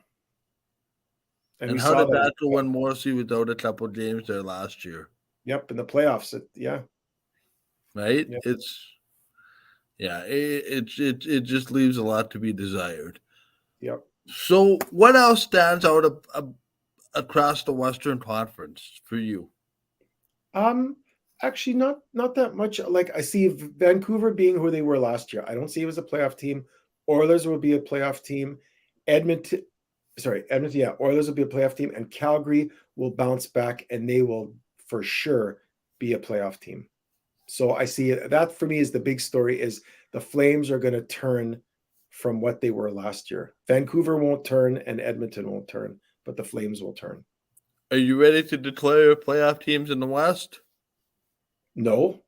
And we how saw did that. that go when Morrissey was out a couple games there last year? Yep, in the playoffs. Yeah, Right? yep, It just leaves a lot to be desired. yep. So, what else stands out across the Western Conference for you? Um, Actually, not that much. Like I see Vancouver being who they were last year. I don't see it as a playoff team. Oilers will be a playoff team. Edmonton, Edmonton. Yeah, Oilers will be a playoff team, and Calgary will bounce back, and they will for sure be a playoff team. So I see it. That for me is the big story. Is the Flames are going to turn from what they were last year. Vancouver won't turn, and Edmonton won't turn, but the Flames will turn. Are you ready to declare playoff teams in the West? No,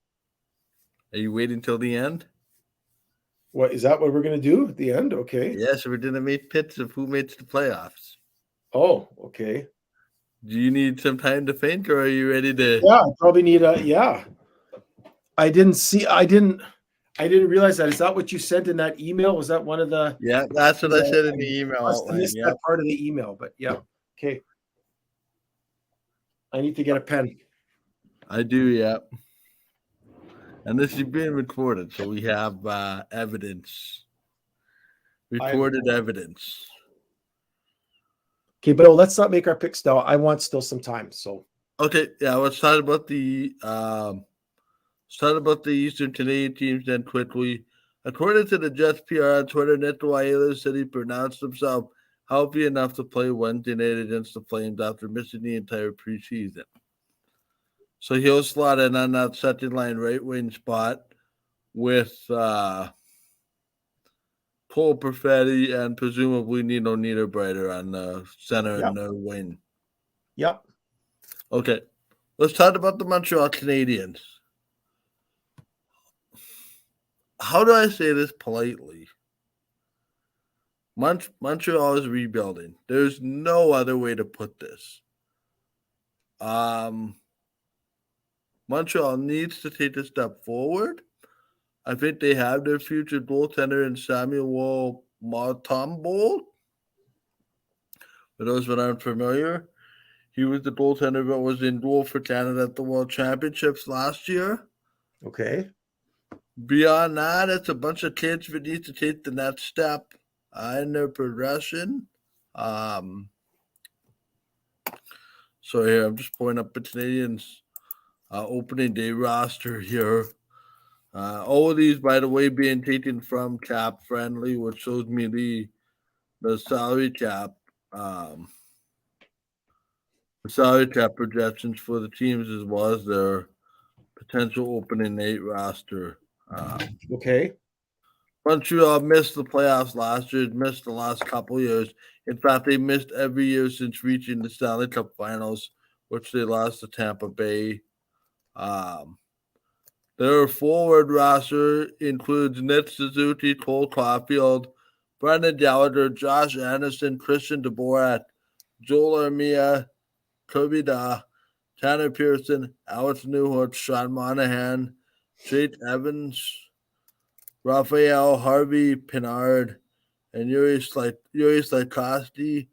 Are you waiting till the end? what is that? What we're going to do at the end? Okay. Yes, we're going to make pits of who makes the playoffs. Oh, okay. Do you need some time to think, or are you ready to? Yeah, I probably need a yeah. I didn't realize that. Is that what you sent in that email? Was that one of the Yeah, that's what I yeah, said in I the email must have outline. missed that Yep, part of the email, but yeah. Okay. I need to get a pen. I do. Yep. And this is being recorded, so we have evidence, I recorded evidence. okay, but no, let's not make our picks now. I want still some time. So Okay, yeah, let's talk about the Eastern Canadian teams then quickly. According to the Jets PR on Twitter, Nick Dwyer said he pronounced himself healthy enough to play Wednesday night against the Flames after missing the entire preseason. So he'll slot in on that second line right wing spot with Cole Perfetti and presumably Nino Niederbreiter on the center yeah, and the wing. yeah. Okay, let's talk about the Montreal Canadiens. How do I say this politely? Montreal is rebuilding. There's no other way to put this. Um, Montreal needs to take a step forward. I think they have their future goaltender in Samuel Montembeault. For those that aren't familiar, he was the goaltender that was in goal for Canada at the World Championships last year. Okay. Beyond that, it's a bunch of kids that need to take the next step in their progression. So here, I'm just pulling up the Canadians' opening day roster here. All of these, by the way, being taken from Cap Friendly, which shows me the salary cap, projections for the teams as well as their potential opening night roster. Okay. Montreal missed the playoffs last year, missed the last couple years. In fact, they missed every year since reaching the Stanley Cup Finals, which they lost to Tampa Bay. Their forward roster includes Nick Suzuki, Cole Caulfield, Brendan Gallagher, Josh Anderson, Christian DeBorak, Joel Armia, Kirby Da, Tanner Pearson, Alex Newhook, Sean Monahan, Jake Evans, Raphael Harvey Pinard, and Yuri Slikoski,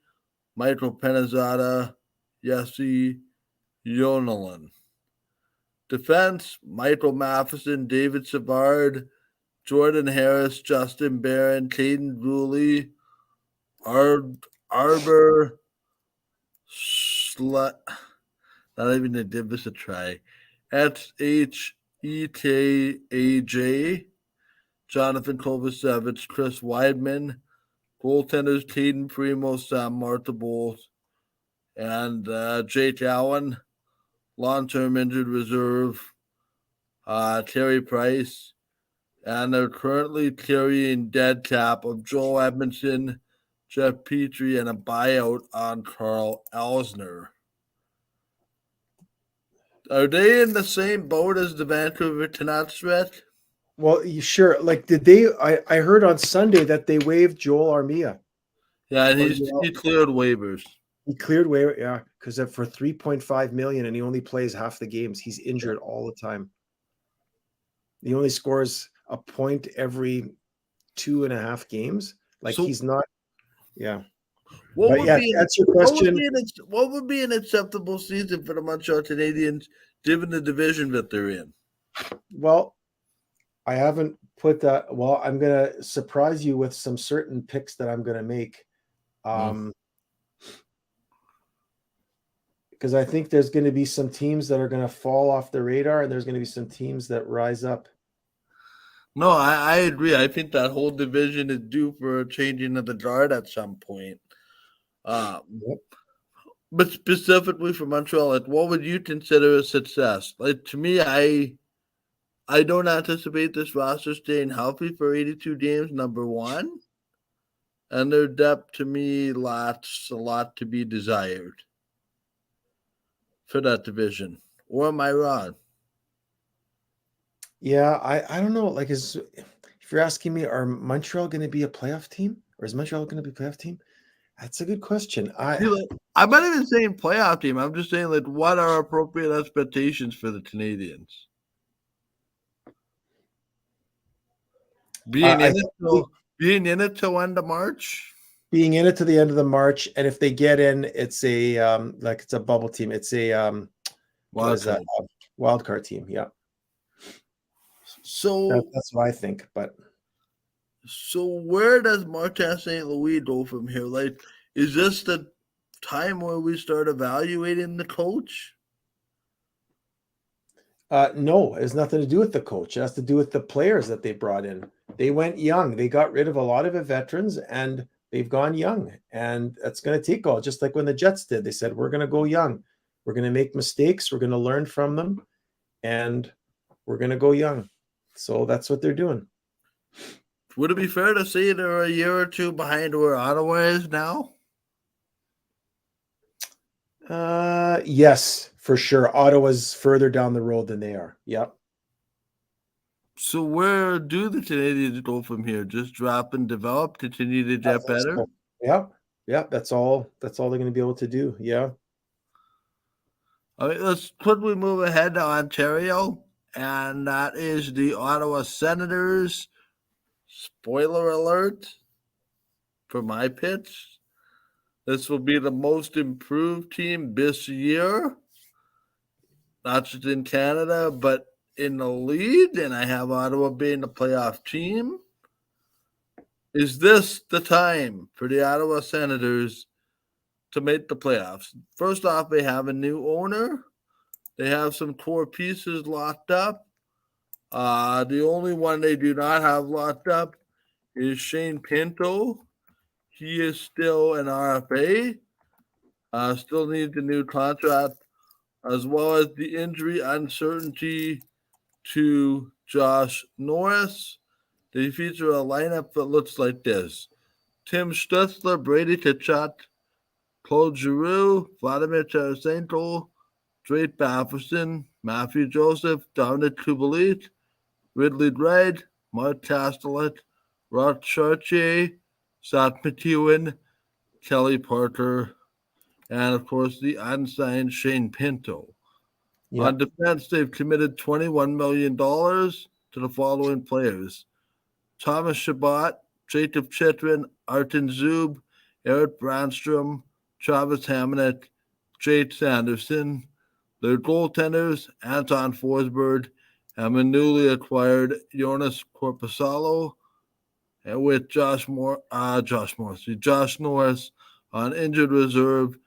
Michael Penazata, Jesse Jonalin. Defense, Michael Matheson, David Savard, Jordan Harris, Justin Barron, Caden Dooley, Arbor, Slut. Not even to give this a try. SHEKAJ, Jonathan Kovacevic, Chris Weidman, goaltenders Caden Primo, Sam Martables, and Jake Allen, long-term injured reserve, Terry Price, and they're currently carrying dead cap of Joel Edmondson, Jeff Petrie, and a buyout on Carl Elsner. Are they in the same boat as the Vancouver Canucks, Rhett? Well, sure. Like, did they? I heard on Sunday that they waived Joel Armia. Yeah, and Or he cleared waivers. he cleared waiver, yeah, because for 3.5 million, and he only plays half the games. He's injured all the time. He only scores a point every 2.5 games. Like, So he's not. Yeah, what but would yeah, be that's your question. what would be an acceptable season for the Montreal Canadiens given the division that they're in? Well, I haven't put that. Well, I'm gonna surprise you with some certain picks that I'm gonna make. Mm. Because I think there's going to be some teams that are going to fall off the radar, and there's going to be some teams that rise up. No, I agree. I think that whole division is due for a changing of the guard at some point. Yep. But specifically for Montreal, like what would you consider a success? Like to me, I don't anticipate this roster staying healthy for 82 games, number one. And their depth to me lacks a lot to be desired for that division. Or am I wrong? Yeah, I don't know. Like, if you're asking me, are Montreal going to be a playoff team, or is Montreal going to be a playoff team? That's a good question. See, like, I'm not even saying playoff team. I'm just saying like what are appropriate expectations for the Canadians? Being I in it think till being in it till end of March. being in it to the end of the March, and if they get in, it's a like it's a bubble team. It's a what Wild is that? card. Wild card team. Yeah, So that's what I think. But where does Martin St. Louis go from here? Like, is this the time where we start evaluating the coach? no, it has nothing to do with the coach. It has to do with the players that they brought in. They went young. They got rid of a lot of the veterans, and they've gone young. And that's going to take all, just like when the Jets did. They said, we're going to go young. We're going to make mistakes. We're going to learn from them, and we're going to go young. So that's what they're doing. Would it be fair to say they're a year or two behind where Ottawa is now? Yes, for sure. Ottawa's further down the road than they are. Yep. So where do the Canadians go from here? Just drop and develop, continue to I get think better? so. Yep. Yep. That's all they're going to be able to do. Yeah. All right, let's quickly move ahead to Ontario, and that is the Ottawa Senators. Spoiler alert for my pitch. This will be the most improved team this year, not just in Canada, but in the league. And I have Ottawa being the playoff team. Is this the time for the Ottawa Senators to make the playoffs? First off, they have a new owner. They have some core pieces locked up. The only one they do not have locked up is Shane Pinto. He is still an RFA. Still needs a new contract, as well as the injury uncertainty to Josh Norris. They feature a lineup that looks like this: Tim Stutzler, Brady Tkachuk, Claude Giroux, Vladimir Tarasenko, Drake Batherson, Matthew Joseph, Dominic Kubelik, Ridley Dredd, Mark Castellet, Rock Chartier, Zach McEwen, Kelly Parker, and of course the unsigned Shane Pinto. On Yep. defense, they've committed $21 million to the following players: Thomas Chabot, Jacob Chitrin, Arten Zub, Eric Brandstrom, Travis Hamonic, Jake Sanderson. Their goaltenders, Anton Forsberg, and the newly acquired Jonas Corpusalo, and with Josh Norris on injured reserve,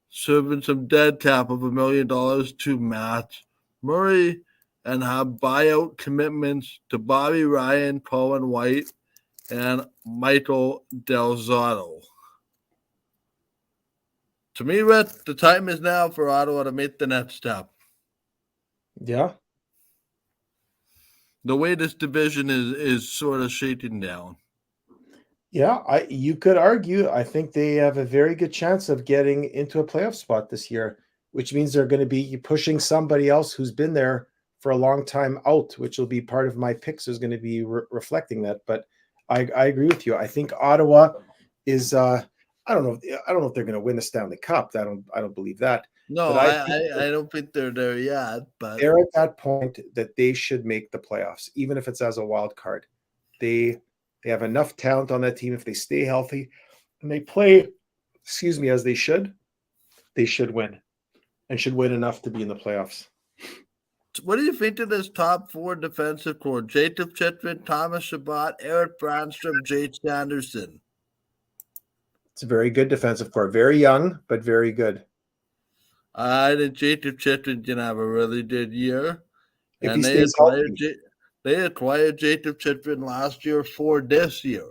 serving some dead cap of $1 million to Matt Murray, and have buyout commitments to Bobby Ryan, Colin White, and Michael Del Zotto. To me, Rhett, the time is now for Ottawa to make the next step. Yeah. The way this division is sort of shaking down. Yeah, you could argue. I think they have a very good chance of getting into a playoff spot this year, which means they're going to be pushing somebody else who's been there for a long time out, which will be part of my picks is going to be reflecting that. But I agree with you. I think Ottawa is. I don't know. I don't know if they're going to win the Stanley Cup. I don't believe that. No, But I think I don't think they're there yet, but they're at that point that they should make the playoffs, even if it's as a wild card. They they have enough talent on that team if they stay healthy and they play, excuse me, as they should win and should win enough to be in the playoffs. what do you think of this top four defensive core? Jacob Chitman, Thomas Shabbat, Eric Brandstrom, Jake Sanderson. It's a very good defensive core. Very young, but very good. I think Jacob Chitman can have a really good year. If he And stays healthy. they acquired Jacob Chitman last year for this year.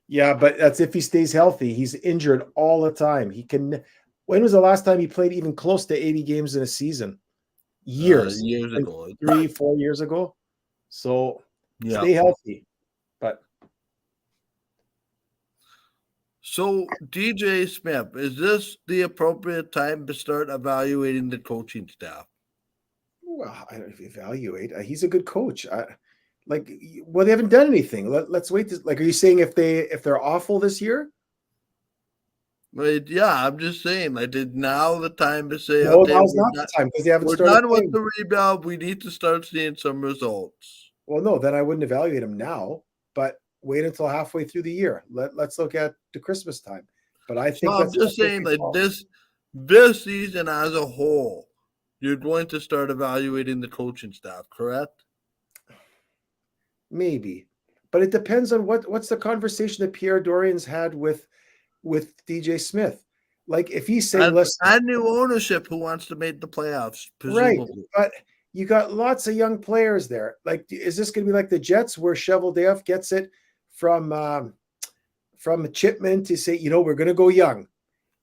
Yeah, but that's if he stays healthy. He's injured all the time. He can. When was the last time he played even close to 80 games in a season? Years. Years And ago. 3-4 years ago. So Yeah. stay healthy. But So, DJ Smith, is this the appropriate time to start evaluating the coaching staff? well, I don't evaluate. He's a good coach. Well, they haven't done anything. Let's wait. Are you saying if they're awful this year? But yeah, I'm just saying, like, is now the time to say, No, okay, now's not the time because they haven't we're started done with playing. the rebuild. We need to start seeing some results. Well, no, then I wouldn't evaluate him now, but wait until halfway through the year. Let's look at the Christmas time. But I So think I'm that's just saying, like, this season as a whole, you're going to start evaluating the coaching staff, correct? maybe, but it depends on what's the conversation that Pierre Dorian's had with DJ Smith. Like if he's saying, listen, And new ownership who wants to make the playoffs, right, presumably. but you got lots of young players there. Like, is this going to be like the Jets where Cheveldayoff gets it from Chipman to say, we're going to go young.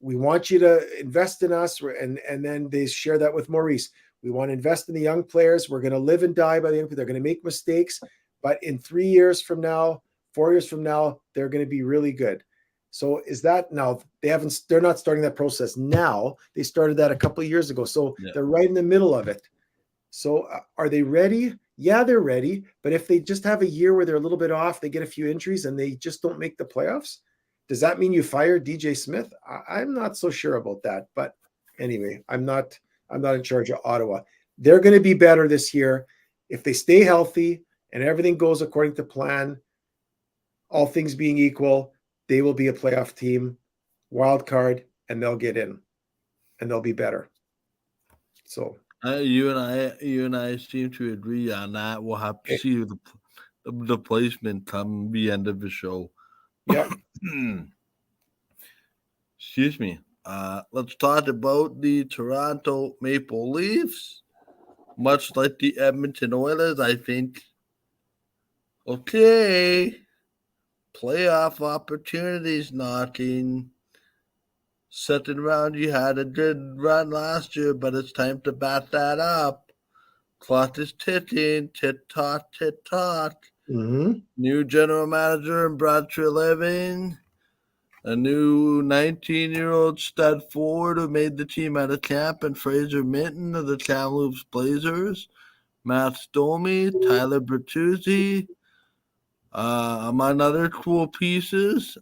We want you to invest in us, and then they share that with Maurice. We want to invest in the young players. We're going to live and die by the end. They're going to make mistakes, but in 3 years from now, 4 years from now, they're going to be really good. So is that now they're not starting that process now. They started that a couple of years ago. So Yeah. they're right in the middle of it. So are they ready? Yeah, they're ready. But if they just have a year where they're a little bit off, they get a few injuries and they just don't make the playoffs, does that mean you fire DJ Smith? I'm not so sure about that. But anyway, I'm not in charge of Ottawa. They're going to be better this year if they stay healthy and everything goes according to plan. All things being equal, they will be a playoff team, wild card, and they'll get in, and they'll be better. So You and I seem to agree on that. We'll have to see the placement come the end of the show. yeah. Excuse me. Let's talk about the Toronto Maple Leafs. Much like the Edmonton Oilers, I think. Okay, playoff opportunities knocking. Second round, you had a good run last year, but it's time to bat that up. Clock is ticking. Tick tock, tick tock. Mm-hmm. New general manager in Brad Treleving. A new 19-year-old stud forward who made the team out of camp, and Fraser Minton of the Kamloops Blazers. Matt Domi, Tyler Bertuzzi, among other cool pieces.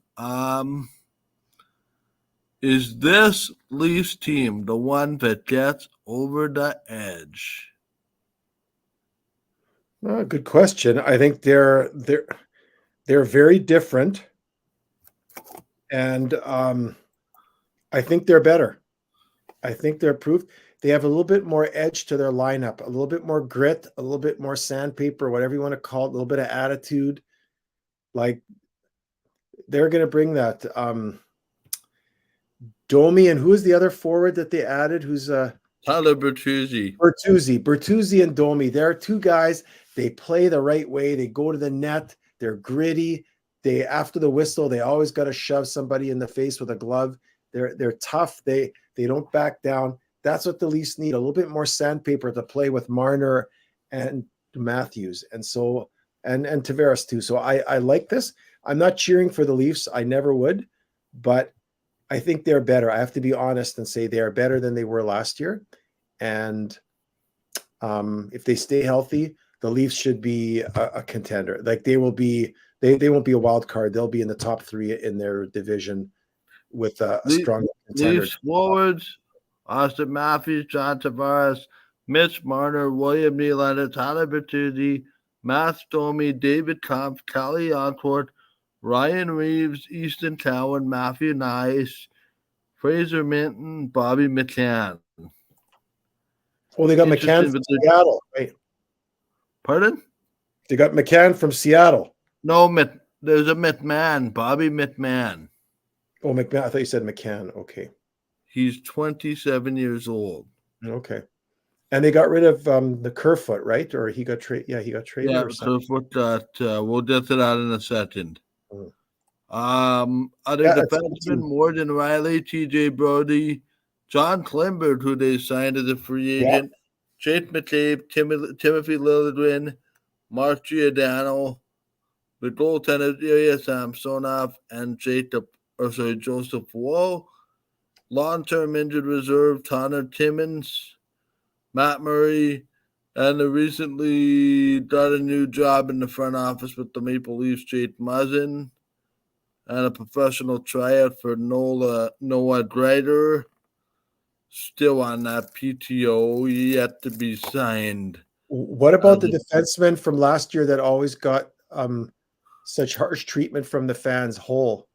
Is this Leafs team the one that gets over the edge? Good question. I think they're very different, and I think they're better. I think they're proof. They have a little bit more edge to their lineup, a little bit more grit, a little bit more sandpaper, whatever you want to call it, a little bit of attitude. Like they're going to bring that. Domi, and who is the other forward that they added? Who's Tyler Bertuzzi. Bertuzzi and Domi. There are two guys. They play the right way. They go to the net. They're gritty. They after the whistle, they always got to shove somebody in the face with a glove. They're tough. They don't back down. That's what the Leafs need. A little bit more sandpaper to play with Marner and Matthews, and so and Tavares too. So I like this. I'm not cheering for the Leafs. I never would, but I think they're better. I have to be honest and say they are better than they were last year. And if they stay healthy, the Leafs should be a contender. Like they will be. They won't be a wild card. They'll be in the top 3 in their division with a strong contender. Leafs forwards: Austin Matthews, John Tavares, Mitch Marner, William Nylander, Tyler Bertuzzi, Matt Stormy, David Kampf, Kelly Oncourt, Ryan Reeves, Easton Cowan, Matthew Nice, Fraser Minton, Bobby McCann. Well, they got McCann from Seattle, right? Pardon? They got McCann from Seattle. No, there's a McMahon, Bobby McMahon. Oh, McMahon. I thought you said McCann. Okay. He's 27 years old. Okay. And they got rid of the Kerfoot, right? Or he got traded. Yeah, he got traded. Yeah, Kerfoot got. We'll get to that in a second. Other defensemen: Morgan Riley, T.J. Brody, John Klimbert, who they signed as a free agent, Jake McCabe, Timothy Liljegren, Mark Giordano, the goaltender Ilya Samsonov, and Joseph Woll. Long-term injured reserve Connor Timmins, Matt Murray, and the recently got a new job in the front office with the Maple Leafs, Jake Muzzin, and a professional tryout for Noah Greider, still on that PTO, yet to be signed. What about the defenseman from last year that always got such harsh treatment from the fans? Hull.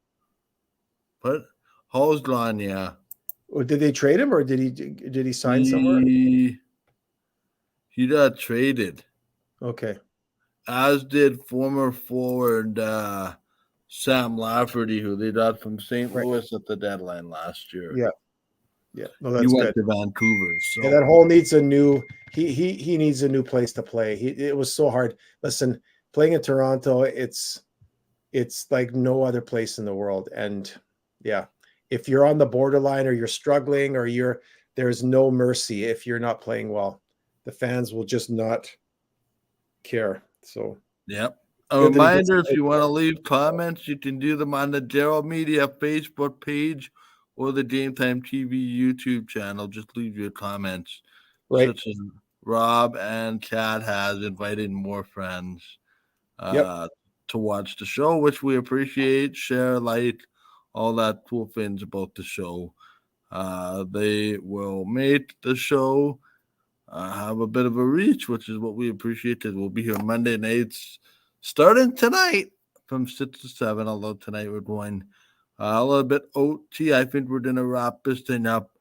What? Hull's gone, yeah. Did they trade him, or did he sign somewhere? He got traded. Okay. As did former forward Sam Lafferty, who they got from St. Louis at the deadline last year. Yeah. No, that's he good. went to Vancouver. So. Yeah, that Hull needs a new. He needs a new place to play. It was so hard. Listen, playing in Toronto, it's like no other place in the world. And yeah, if you're on the borderline or you're struggling or there's no mercy if you're not playing well. The fans will just not care. So yep. A reminder, if you want to leave comments, you can do them on the Gerald Media Facebook page or the Game Time TV YouTube channel. Just leave your comments. Right. Such as Rob and Chad has invited more friends to watch the show, which we appreciate. Share, like, all that cool things about the show. They will make the show have a bit of a reach, which is what we appreciate. We'll be here Monday nights starting tonight from 6 to 7, although tonight we're going a little bit OT. I think we're going to wrap this thing up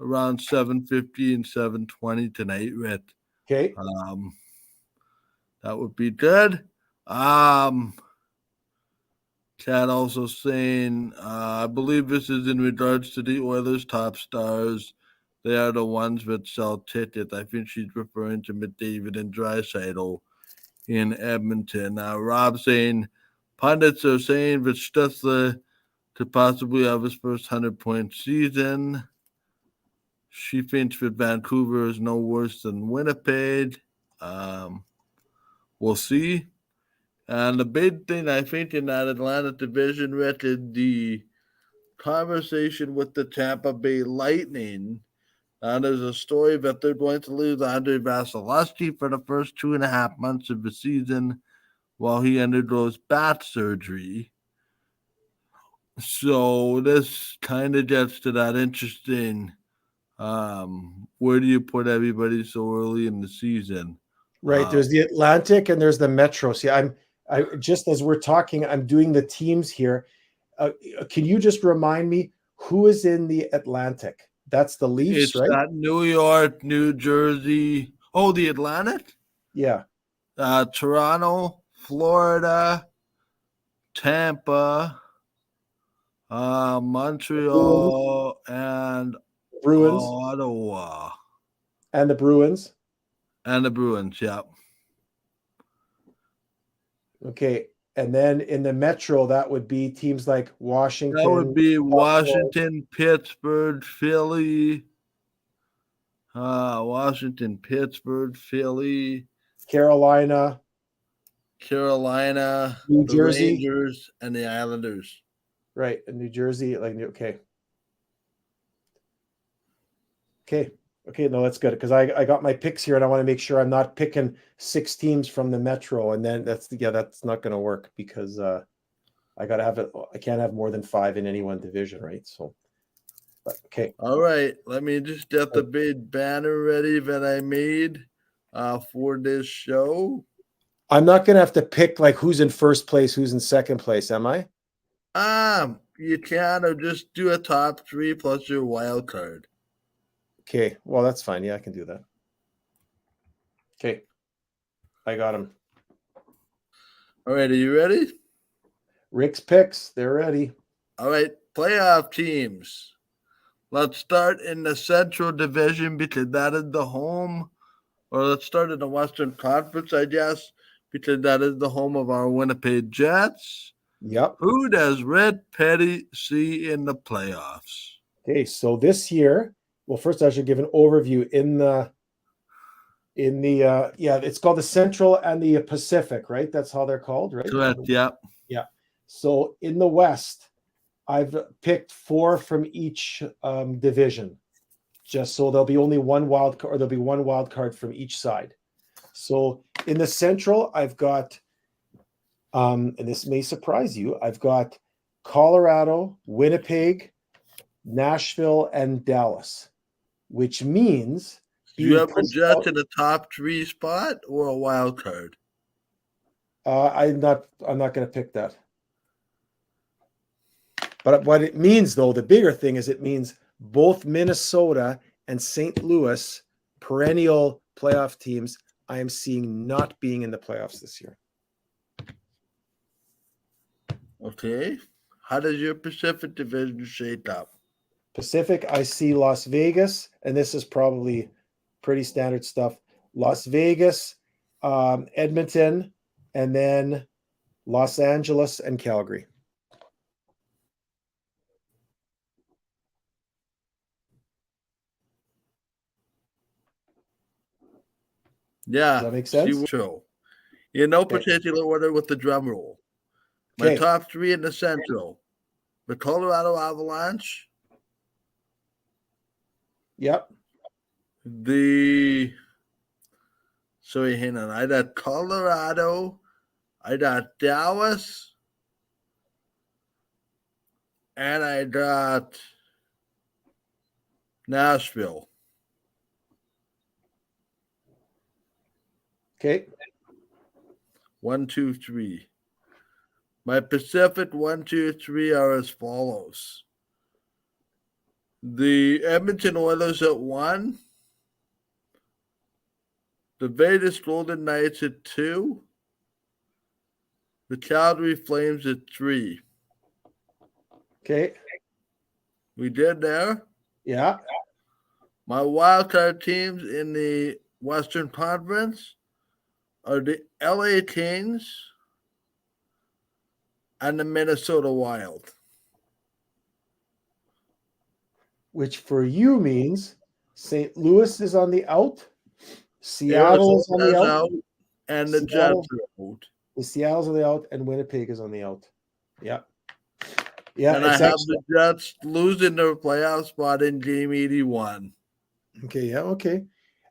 around 7:50 and 7:20 tonight, Rich. Okay. That would be good. Chad also saying, I believe this is in regards to the Oilers' top stars. They are the ones that sell tickets. I think she's referring to McDavid and Draisaitl in Edmonton. Rob saying, pundits are saying that Stutzler could possibly have his first 100-point season. She thinks that Vancouver is no worse than Winnipeg. We'll see. And the big thing, I think, in that Atlanta division, Rick, is the conversation with the Tampa Bay Lightning. There's a story that they're going to lose Andrei Vasilevsky for the first 2.5 months of the season while he undergoes back surgery. So this kind of gets to that interesting, where do you put everybody so early in the season? Right. There's the Atlantic and there's the Metro. See, I just as we're talking, I'm doing the teams here. Can you just remind me who is in the Atlantic? That's the Leafs, right? It's New York, New Jersey. Oh, the Atlantic? Yeah. Toronto, Florida, Tampa, Montreal, and Bruins. Ottawa. And the Bruins. And the Bruins, yeah. Okay. And then in the Metro, that would be teams like Washington. That would be Washington, Pittsburgh, Philly. Washington, Pittsburgh, Philly. Carolina. Carolina, New the Jersey. Rangers, and the Islanders. Right. And New Jersey, okay. Okay, no, that's good because I got my picks here and I want to make sure I'm not picking 6 teams from the Metro, and then that's not going to work because I gotta have it. I can't have more than 5 in any one division, right? So, but okay. All right, let me just get the big banner ready that I made for this show. I'm not gonna have to pick like who's in first place, who's in second place, am I? You can or just do a top 3 plus your wild card. Okay, well that's fine. Yeah, I can do that. Okay, I got him. All right, are you ready? Rick's picks, they're ready. All right, playoff teams. Let's start in the Central Division because that is the home, or let's start in the Western Conference, I guess, because that is the home of our Winnipeg Jets. Yep. Who does Red Petty see in the playoffs? Okay, so this year, well, first I should give an overview in the it's called the Central and the Pacific, right? That's how they're called, right? Correct, yeah. Yeah. So in the West, I've picked 4 from each division, just so there'll be only one wild card, or there'll be one wild card from each side. So in the Central, I've got, and this may surprise you, I've got Colorado, Winnipeg, Nashville, and Dallas, which means Do you have the Jets in the top 3 spot or a wild card? I'm not going to pick that. But what it means, though, the bigger thing is it means both Minnesota and St. Louis, perennial playoff teams, I am seeing not being in the playoffs this year. Okay. How does your Pacific Division shape up? Pacific, I see Las Vegas, and this is probably pretty standard stuff. Las Vegas, Edmonton, and then Los Angeles and Calgary. Yeah. Does that make sense? True. In no particular order with the drum roll. My top 3 in the Central. The Colorado Avalanche. Yep. Sorry, hang on. I got Colorado. I got Dallas. And I got Nashville. Okay. 1, 2, 3. My Pacific 1, 2, 3 are as follows. The Edmonton Oilers at 1. The Vegas Golden Knights at 2. The Calgary Flames at 3. Okay. We did there. Yeah. My wildcard teams in the Western Conference are the LA Kings and the Minnesota Wild. Which for you means St. Louis is on the out, Seattle is on the out, and the Jets are out. The Seattle's on the out, and Winnipeg is on the out. Yeah. Yeah. And I have the Jets losing their playoff spot in game 81. Okay. Yeah. Okay.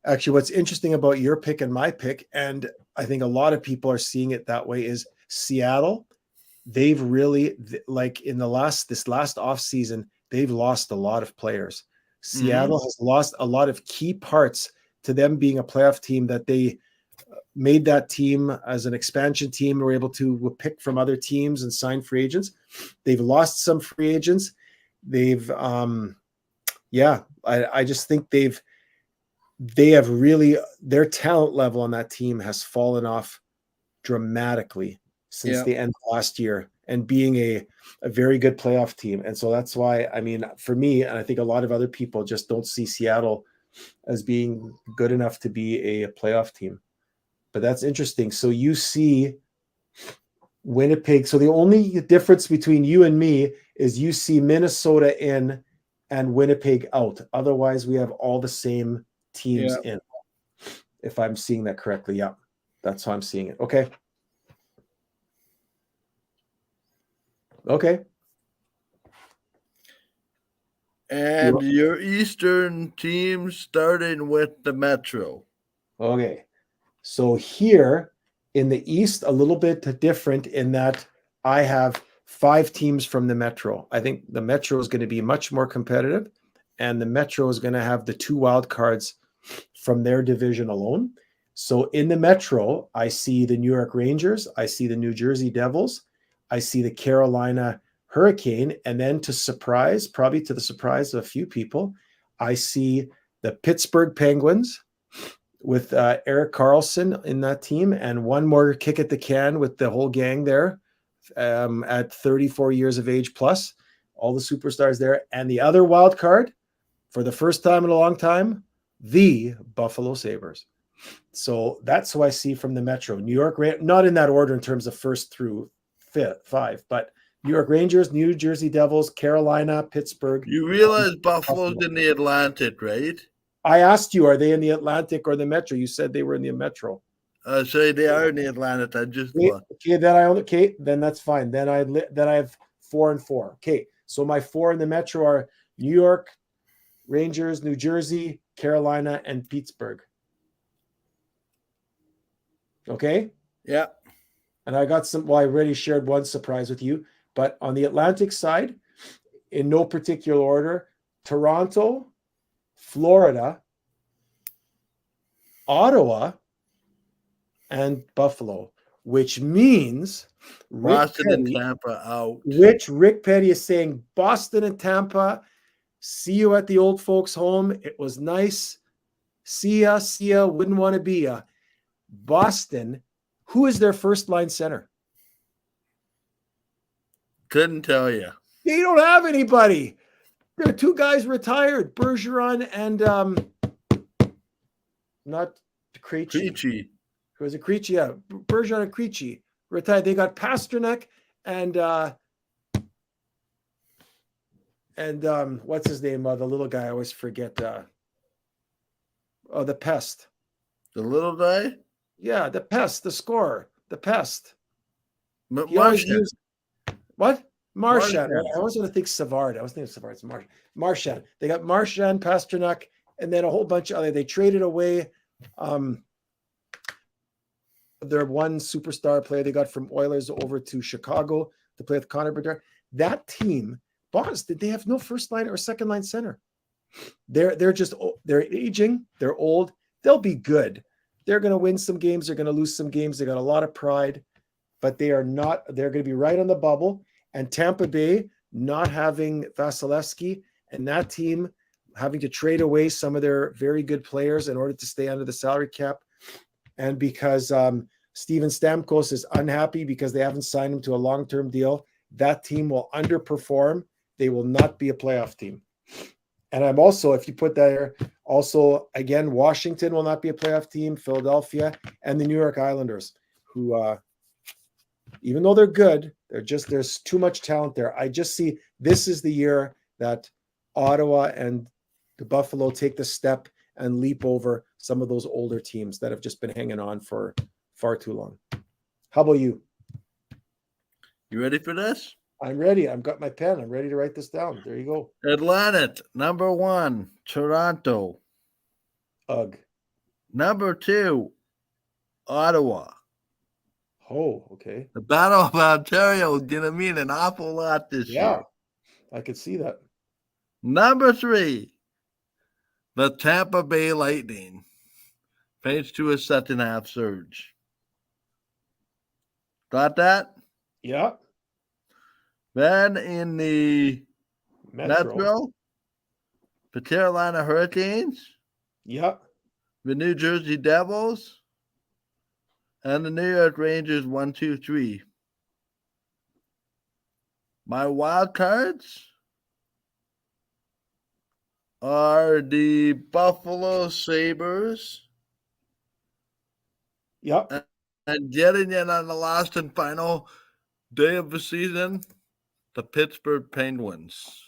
Actually, what's interesting about your pick and my pick, and I think a lot of people are seeing it that way, is Seattle. They've really, like in this last offseason, they've lost a lot of players. Seattle has lost a lot of key parts to them being a playoff team, that they made that team as an expansion team, were able to pick from other teams and sign free agents. They've lost some free agents. They've, I just think they have really, their talent level on that team has fallen off dramatically since the end of last year, and being a very good playoff team. And so that's why, I mean, for me, and I think a lot of other people just don't see Seattle as being good enough to be a playoff team. But that's interesting. So you see Winnipeg. So the only difference between you and me is you see Minnesota in and Winnipeg out. Otherwise, we have all the same teams in. If I'm seeing that correctly. Yeah, that's how I'm seeing it. Okay. Okay. And your Eastern team starting with the Metro. Okay. So here in the East, a little bit different in that I have 5 teams from the Metro. I think the Metro is going to be much more competitive, and the Metro is going to have the 2 wild cards from their division alone. So in the Metro, I see the New York Rangers, I see the New Jersey Devils, I see the Carolina Hurricane, and then probably to the surprise of a few people, I see the Pittsburgh Penguins with Eric Carlson in that team, and one more kick at the can with the whole gang there at 34 years of age plus, all the superstars there. And the other wild card, for the first time in a long time, the Buffalo Sabres. So that's who I see from the Metro. New York, not in that order in terms of first through 5, but New York Rangers, New Jersey Devils, Carolina, Pittsburgh. You realize Buffalo's in the Atlantic, right? I asked you, are they in the Atlantic or the Metro? You said they were in the Metro. Say they are in the Atlantic. I just Okay, then that's fine. Then I have 4 and 4. Okay, so my 4 in the Metro are New York, Rangers, New Jersey, Carolina, and Pittsburgh. Okay. Yeah. And I got some. Well, I already shared one surprise with you, but on the Atlantic side, in no particular order, Toronto, Florida, Ottawa, and Buffalo, which means Boston and Tampa out. Rick Petty is saying Boston and Tampa, see you at the old folks' home. It was nice. See ya, wouldn't want to be ya. Boston, who is their first line center? Couldn't tell you. They don't have anybody. There are 2 guys retired, Bergeron and not Krejci. Who was it? Krejci? Yeah, Bergeron and Krejci retired. They got Pasternak and what's his name? The little guy. I always forget. The Pest. The little guy? Yeah, the Pest, the scorer, the Pest. Marchand. What? Marchand. I always want to think Savard. I was thinking Savard. It's Marchand. They got Marchand, Pasternak, and then a whole bunch of other. They traded away their one superstar player they got from Oilers over to Chicago to play with Connor Bedard. That team, Boston, they have no first line or second line center. They're aging. They're old. They'll be good. They're going to win some games. They're going to lose some games. They got a lot of pride, but they are not. They're going to be right on the bubble. And Tampa Bay not having Vasilevsky and that team having to trade away some of their very good players in order to stay under the salary cap. And because Steven Stamkos is unhappy because they haven't signed him to a long-term deal, that team will underperform. They will not be a playoff team. And I'm also, if you put that there, also, again, Washington will not be a playoff team, Philadelphia, and the New York Islanders, who, even though they're good, there's too much talent there. I just see this is the year that Ottawa and the Buffalo take the step and leap over some of those older teams that have just been hanging on for far too long. How about you? You ready for this? I'm ready. I've got my pen. I'm ready to write this down. There you go. Atlantic, number 1, Toronto. Ugh. Number 2, Ottawa. Oh, okay. The Battle of Ontario is going to mean an awful lot this year. I could see that. Number 3, the Tampa Bay Lightning. Thanks to a second half surge. Got that? Yeah. Then in the Metro, the Carolina Hurricanes. Yeah. The New Jersey Devils. And the New York Rangers, 1, 2, 3. My wild cards are the Buffalo Sabres. Yep. And getting in on the last and final day of the season, the Pittsburgh Penguins.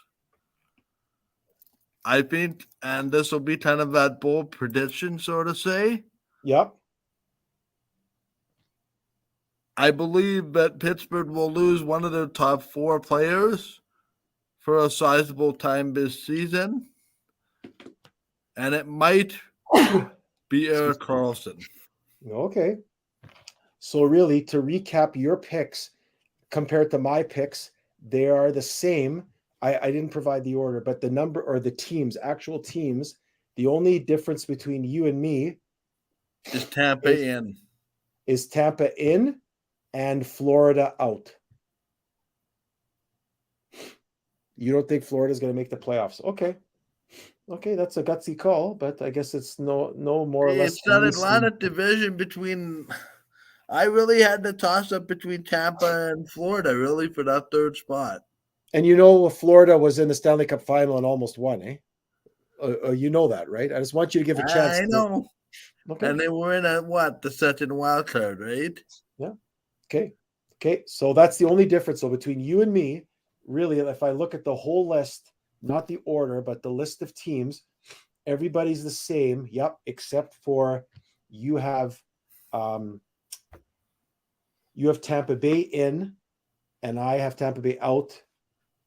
I think, and this will be kind of that bold prediction, so to say. Yep. I believe that Pittsburgh will lose one of their top 4 players for a sizable time this season, and it might be Excuse Eric me. Carlson. Okay. So really, to recap your picks compared to my picks, they are the same. I didn't provide the order, but the number or the teams, actual teams, the only difference between you and me Is Tampa is, in? is Tampa in and Florida out. You don't think Florida's going to make the playoffs? Okay. Okay, that's a gutsy call, but I guess it's no more or less It's than that me saying, Atlantic division between. I really had to toss up between Tampa and Florida, really, for that third spot. and you know Florida was in the Stanley Cup final and almost won, eh? You know that, right? I just want you to give a chance I to. know. Okay. And they were in at what? The second wild card, right? Yeah. Okay. Okay. So that's the only difference. So between you and me, really, if I look at the whole list, not the order, but the list of teams, everybody's the same. Yep, except for you have um, Tampa Bay in, and I have Tampa Bay out,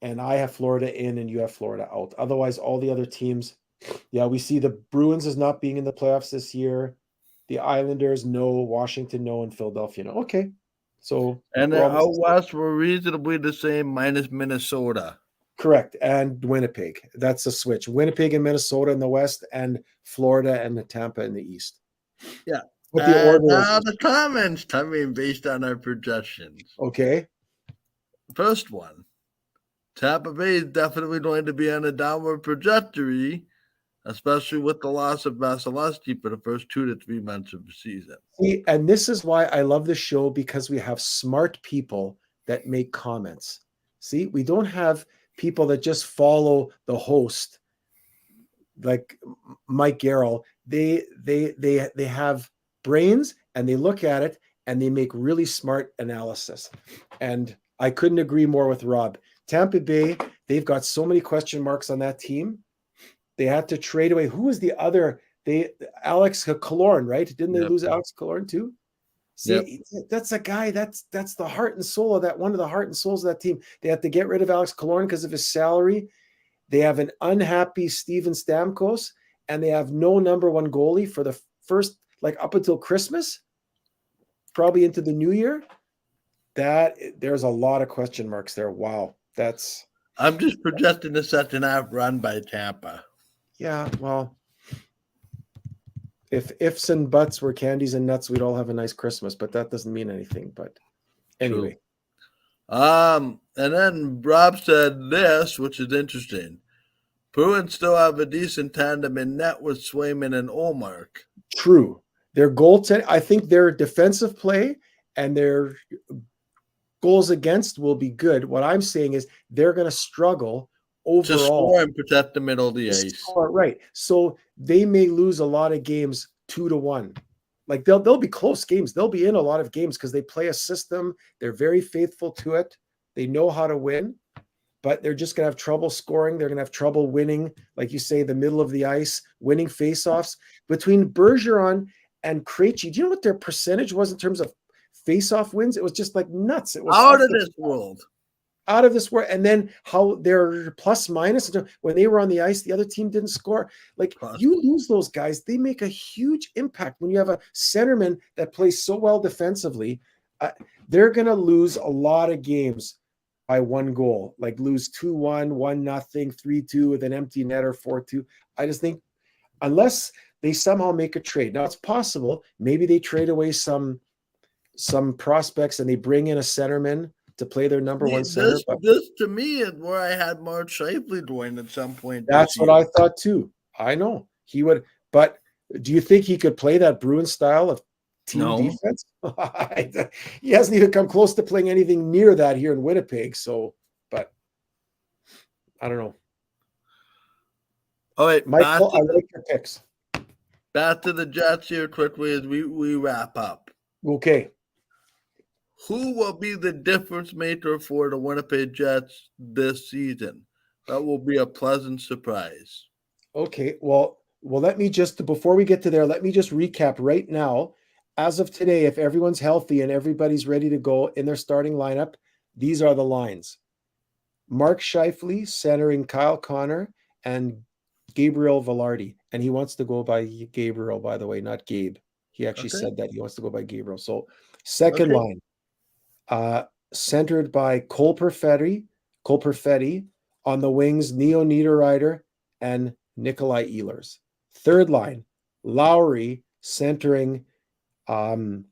and I have Florida in, and you have Florida out. Otherwise, all the other teams, yeah, we see the Bruins as not being in the playoffs this year. The Islanders, no. Washington, no. And Philadelphia, no. Okay. So And we're the almost out west were reasonably the same, minus Minnesota. correct. And Winnipeg. That's a switch. Winnipeg and Minnesota in the west, and Florida and Tampa in the east. Yeah. But the And order now is the comments coming based on our projections. okay. First one, Tampa Bay is definitely going to be on a downward trajectory, especially with the loss of Vasilevsky for the first 2 to 3 months of the season. See, and this is why I love the show, because we have smart people that make comments. See, we don't have people that just follow the host like Mike Garrell. They have brains, and they look at it and they make really smart analysis. And I couldn't agree more with Rob. Tampa Bay, they've got so many question marks on that team. They had to trade away. Who was the other? Alex Killorn, right? Didn't they Yep. lose Alex Killorn too? See, that's a guy that's the heart and soul of that, one of the heart and souls of that team. They had to get rid of Alex Killorn because of his salary. They have an unhappy Steven Stamkos, and they have no number one goalie for the first, like up until Christmas, probably into the new year. That there's a lot of question marks there. Wow. I'm just projecting the second half run by Tampa. Yeah, well, if ifs and buts were candies and nuts, we'd all have a nice Christmas, but that doesn't mean anything. But anyway. True. And then Rob said this, which is interesting. Bruins still have a decent tandem in net with Swayman and Olmark. True. Their goaltending, I think their defensive play and their goals against will be good. What I'm saying is they're going to struggle overall to score and protect the middle of the ice. Right. So they may lose a lot of games 2-1. Like they'll be close games. They'll be in a lot of games because they play a system. They're very faithful to it. They know how to win, but they're just going to have trouble scoring. They're going to have trouble winning, like you say, the middle of the ice, winning faceoffs. Between Bergeron and Krejci, do you know what their percentage was in terms of faceoff wins? It was just like nuts. It was out of this world. Out of this world. And then how their plus minus, when they were on the ice, the other team didn't score. Like you lose those guys, they make a huge impact. When you have a centerman that plays so well defensively, they're going to lose a lot of games by one goal, like lose 2-1, 1-0, 3-2 with an empty net or 4-2. I just think unless they somehow make a trade. Now it's possible. Maybe they trade away some prospects and they bring in a centerman to play their number one center. This to me is where I had Mark Scheifele going at some point. That's what I thought too. I know he would, but do you think he could play that Bruins style of team defense? He hasn't even come close to playing anything near that here in Winnipeg. So, but I don't know. All right, Michael, I like your picks. Back to the Jets here quickly as we wrap up. Okay. Who will be the difference maker for the Winnipeg Jets this season? That will be a pleasant surprise. Okay. Well, let me just, before we get to there, let me just recap right now. as of today, if everyone's healthy and everybody's ready to go in their starting lineup, these are the lines. Mark Scheifele centering Kyle Connor and Gabriel Velarde. And he wants to go by Gabriel, by the way, not Gabe. He actually Okay. said that he wants to go by Gabriel. So, second Okay. line, uh, centered by Cole Perfetti on the wings, Neo Niederreiter and Nikolai Ehlers. Third line, Lowry centering um,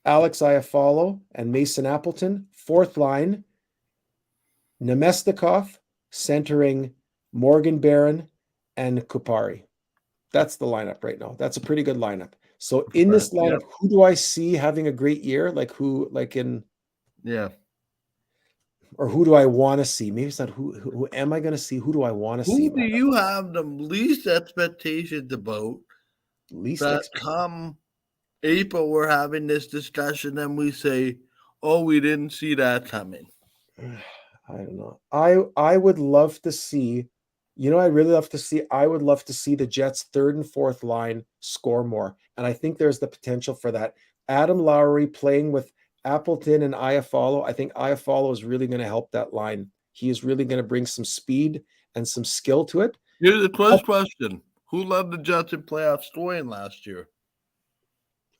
Alex Iafallo and Mason Appleton. Fourth line, Nemestikov centering Morgan Barron and Kupari. That's the lineup right now. That's a pretty good lineup. So in Right. this Yep. lineup, who do I see having a great year? Like who, like in, Yeah. or who do I want to see? Maybe it's not who am I going to see? Who do I want to see Who do lineup? you have the least expectations about Least that expectation. come April we're having this discussion and we say, oh, we didn't see that coming? I don't know. I would love to see, I really love to see, I would love to see the Jets third and fourth line score more. And I think there's the potential for that. Adam Lowry playing with Appleton and Iafallo. I think Iafallo is really going to help that line. He is really going to bring some speed and some skill to it. Here's the first question. Who led the Jets in playoff scoring last year?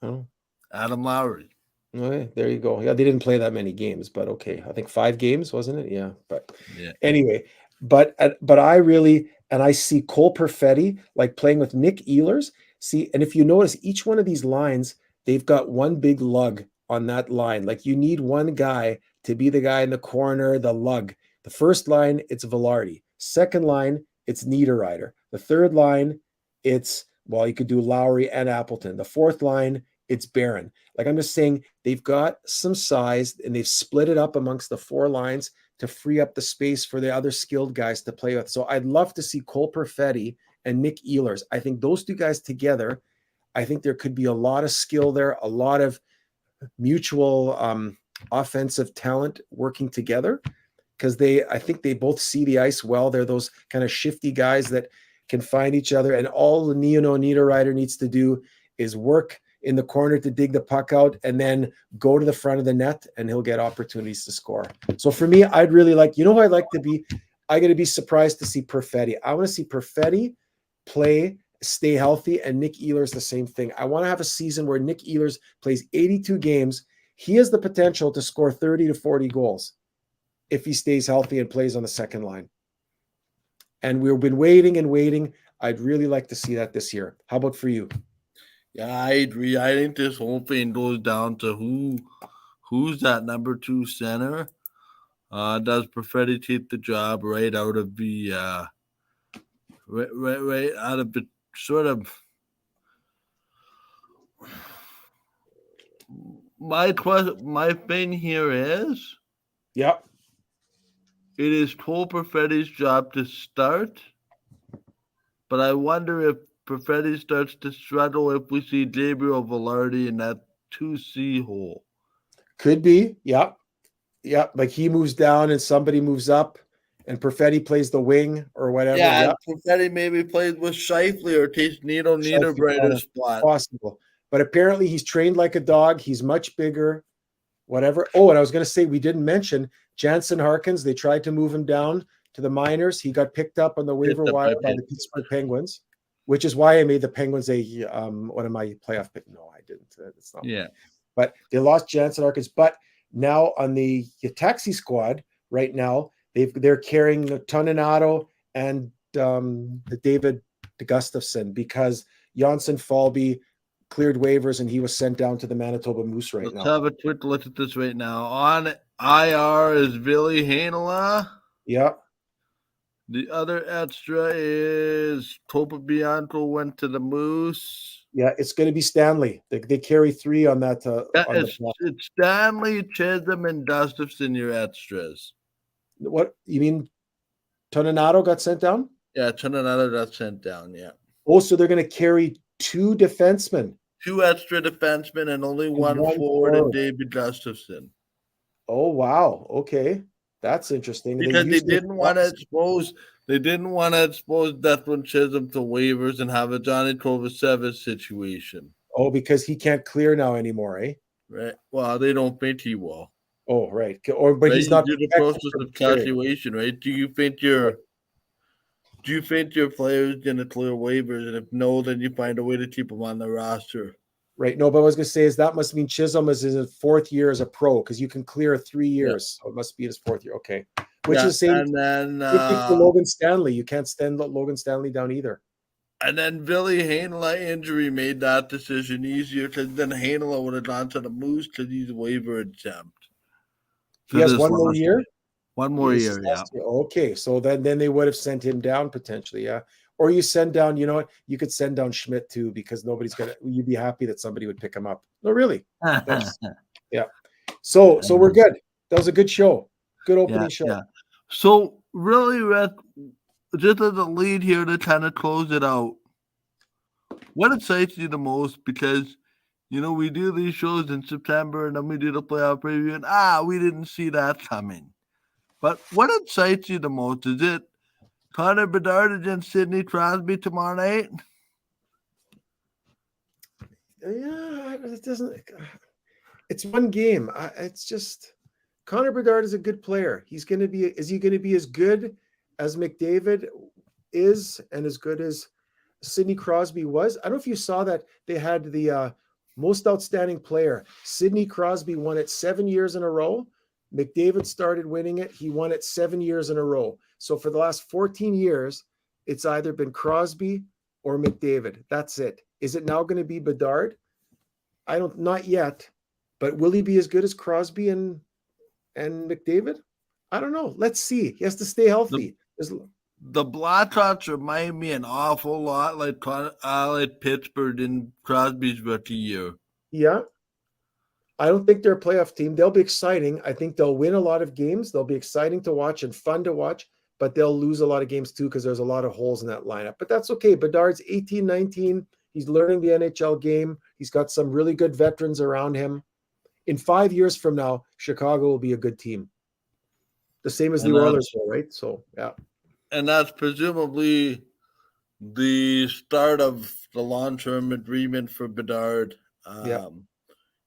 Oh, Adam Lowry. okay, there you go. Yeah, they didn't play that many games, but okay. I think 5 games, wasn't it? Yeah. But Yeah. anyway, but I really and I see Cole Perfetti like playing with Nick Ehlers. See, and if you notice, each one of these lines, they've got one big lug on that line. Like you need one guy to be the guy in the corner, the lug. The first line, it's Velarde. Second line, it's Niederreiter. The third line, it's well, you could do Lowry and Appleton. The fourth line, it's Barron. Like I'm just saying, they've got some size and they've split it up amongst the four lines to free up the space for the other skilled guys to play with. So I'd love to see Cole Perfetti and Nick Ehlers. I think those two guys together, I think there could be a lot of skill there, a lot of mutual offensive talent working together because I think they both see the ice well. They're those kind of shifty guys that can find each other. And all the Neo Niederreiter needs to do is work in the corner to dig the puck out and then go to the front of the net and he'll get opportunities to score. So for me, I'd really like, who I'd like to be? I got to be surprised to see Perfetti. I want to see Perfetti play, stay healthy, and Nick Ehlers the same thing. I want to have a season where Nick Ehlers plays 82 games. He has the potential to score 30 to 40 goals if he stays healthy and plays on the second line. And we've been waiting and waiting. I'd really like to see that this year. How about for you? Yeah, I agree. I think this whole thing goes down to who's that number two center. Does Perfetti take the job right out of the right out of the sort of my thing here is Yep. it is Cole Perfetti's job to start, but I wonder if Perfetti starts to struggle if we see Gabriel Velarde in that 2C hole. Could be. Yep. Yep. Like he moves down and somebody moves up and Perfetti plays the wing or whatever. Yeah, Yep. and Perfetti maybe plays with Scheifele or takes Nito Scheifele corner. Niederbreiter's spot. Possible. But apparently he's trained like a dog. He's much bigger, whatever. Oh, and I was going to say, we didn't mention Jansen Harkins. They tried to move him down to the minors. He got picked up on the waiver wire by the Pittsburgh Penguins, which is why I made the Penguins one of my playoff picks. No, I didn't. It's not. Yeah. But they lost Jansen Harkins. But now on the taxi squad right now, they're carrying Toninato and the David Gustafson because Janssen Falby cleared waivers and he was sent down to the Manitoba Moose right now. Let's have a quick look at this right now. On IR is Billy Hanela. Yeah. The other extra is Topa Bianco went to the Moose. Yeah, it's going to be Stanley. They carry 3 on that. It's Stanley, Chisholm, and Gustafson, your extras. What you mean? Toninato got sent down? Yeah, Toninato got sent down. Yeah. Oh, so they're going to carry 2 defensemen, 2 extra defensemen, and only one forward in David Gustafson. Oh wow! Okay, that's interesting. Because they didn't want to expose. They didn't want to expose Declan Chisholm to waivers and have a Johnny Kovacevic situation. Oh, because he can't clear now anymore, eh? right? Well, they don't think he will. Oh, right. But Right? he's You not do the protected process from of clearing. calculation, right? Right. Do you think your player is going to clear waivers? And if no, then you find a way to keep him on the roster. Right. No, but what I was going to say is that must mean Chisholm is in his fourth year as a pro because you can clear 3 years. So it must be his fourth year. Okay. Which Yeah, is the same thing for Logan Stanley. You can't stand Logan Stanley down either. and then Billy Hanela injury made that decision easier because then Hanela would have gone to the Moose because he's waiver exempt. He has one more year. One more year, yeah. Okay, so then they would have sent him down potentially, yeah. Or you send down, you know what? You could send down Schmidt too because nobody's gonna. You'd be happy that somebody would pick him up. No, really. Yeah. So we're good. That was a good show. Good opening show. Yeah. So really, Rick, just as a lead here to kind of close it out, what excites you the most? Because we do these shows in September and then we do the playoff preview, and we didn't see that coming. But what excites you the most? Is it Connor Bedard against Sidney Crosby tomorrow night? Yeah, it doesn't. It's one game. It's just Connor Bedard is a good player. He's going to be. Is he going to be as good as McDavid is, and as good as Sidney Crosby was? I don't know if you saw that they had the most outstanding player. Sidney Crosby won it 7 years in a row. McDavid started winning it. He won it 7 years in a row. So for the last 14 years, it's either been Crosby or McDavid. That's it. Is it now going to be Bedard? Not yet. But will he be as good as Crosby and McDavid? I don't know. Let's see. He has to stay healthy. The Blackhawks remind me an awful lot like Pittsburgh in Crosby's rookie year. Yeah. I don't think they're a playoff team. They'll be exciting. I think they'll win a lot of games. They'll be exciting to watch and fun to watch, but they'll lose a lot of games too because there's a lot of holes in that lineup. But that's okay. Bedard's 18, 19. He's learning the NHL game. He's got some really good veterans around him. In 5 years from now, Chicago will be a good team. The same as the Oilers will, right? So, yeah. And that's presumably the start of the long-term agreement for Bedard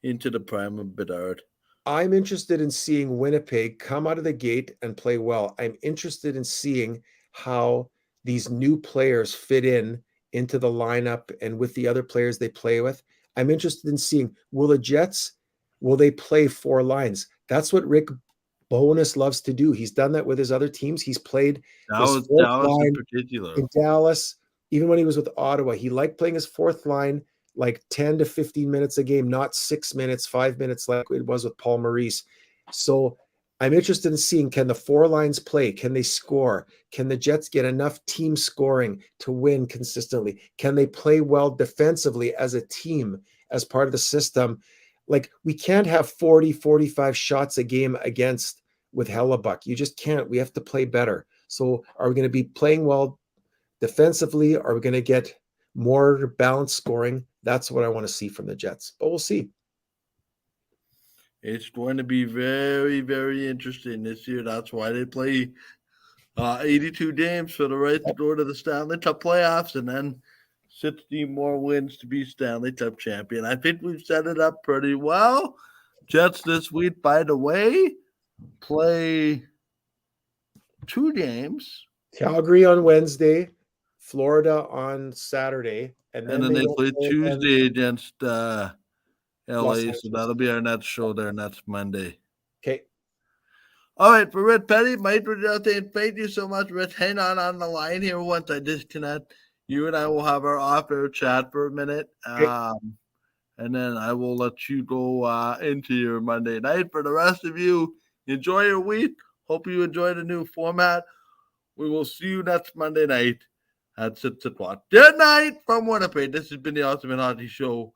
into the prime of Bedard. I'm interested in seeing Winnipeg come out of the gate and play well. I'm interested in seeing how these new players fit into the lineup and with the other players they play with. I'm interested in seeing, will the Jets, will they play 4 lines? That's what Rick Bowness loves to do. He's done that with his other teams. He's played his fourth line in particular. In Dallas, even when he was with Ottawa, he liked playing his fourth line like 10 to 15 minutes a game, not 6 minutes, 5 minutes like it was with Paul Maurice. So I'm interested in seeing, can the 4 lines play? Can they score? Can the Jets get enough team scoring to win consistently? Can they play well defensively as a team, as part of the system? Like, we can't have 40, 45 shots a game with Hellebuck. You just can't. We have to play better. So are we going to be playing well defensively? Are we going to get more balanced scoring? That's what I want to see from the Jets, but we'll see. It's going to be very, very interesting this year. That's why they play 82 games for the right to go to the Stanley Cup playoffs and then 16 more wins to be Stanley Cup champion. I think we've set it up pretty well. Jets this week, by the way, play 2 games. Calgary on Wednesday, Florida on Saturday, and then they play Tuesday against LA. So that'll be our next show there next Monday. Okay. All right, for Rich Petty, Mike Rajate, thank you so much, Rich. Hang on the line here once I disconnect. You and I will have our off-air chat for a minute, and then I will let you go into your Monday night. For the rest of you, enjoy your week. Hope you enjoy the new format. We will see you next Monday night at 6 o'clock. Good night from Winnipeg. This has been the Ultimate Hockey Show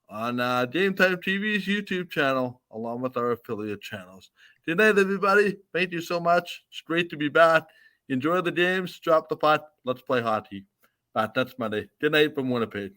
on Game Time TV's YouTube channel, along with our affiliate channels. Good night, everybody. Thank you so much. It's great to be back. Enjoy the games. Drop the pot. Let's play hockey. Back next Monday. Good night from Winnipeg.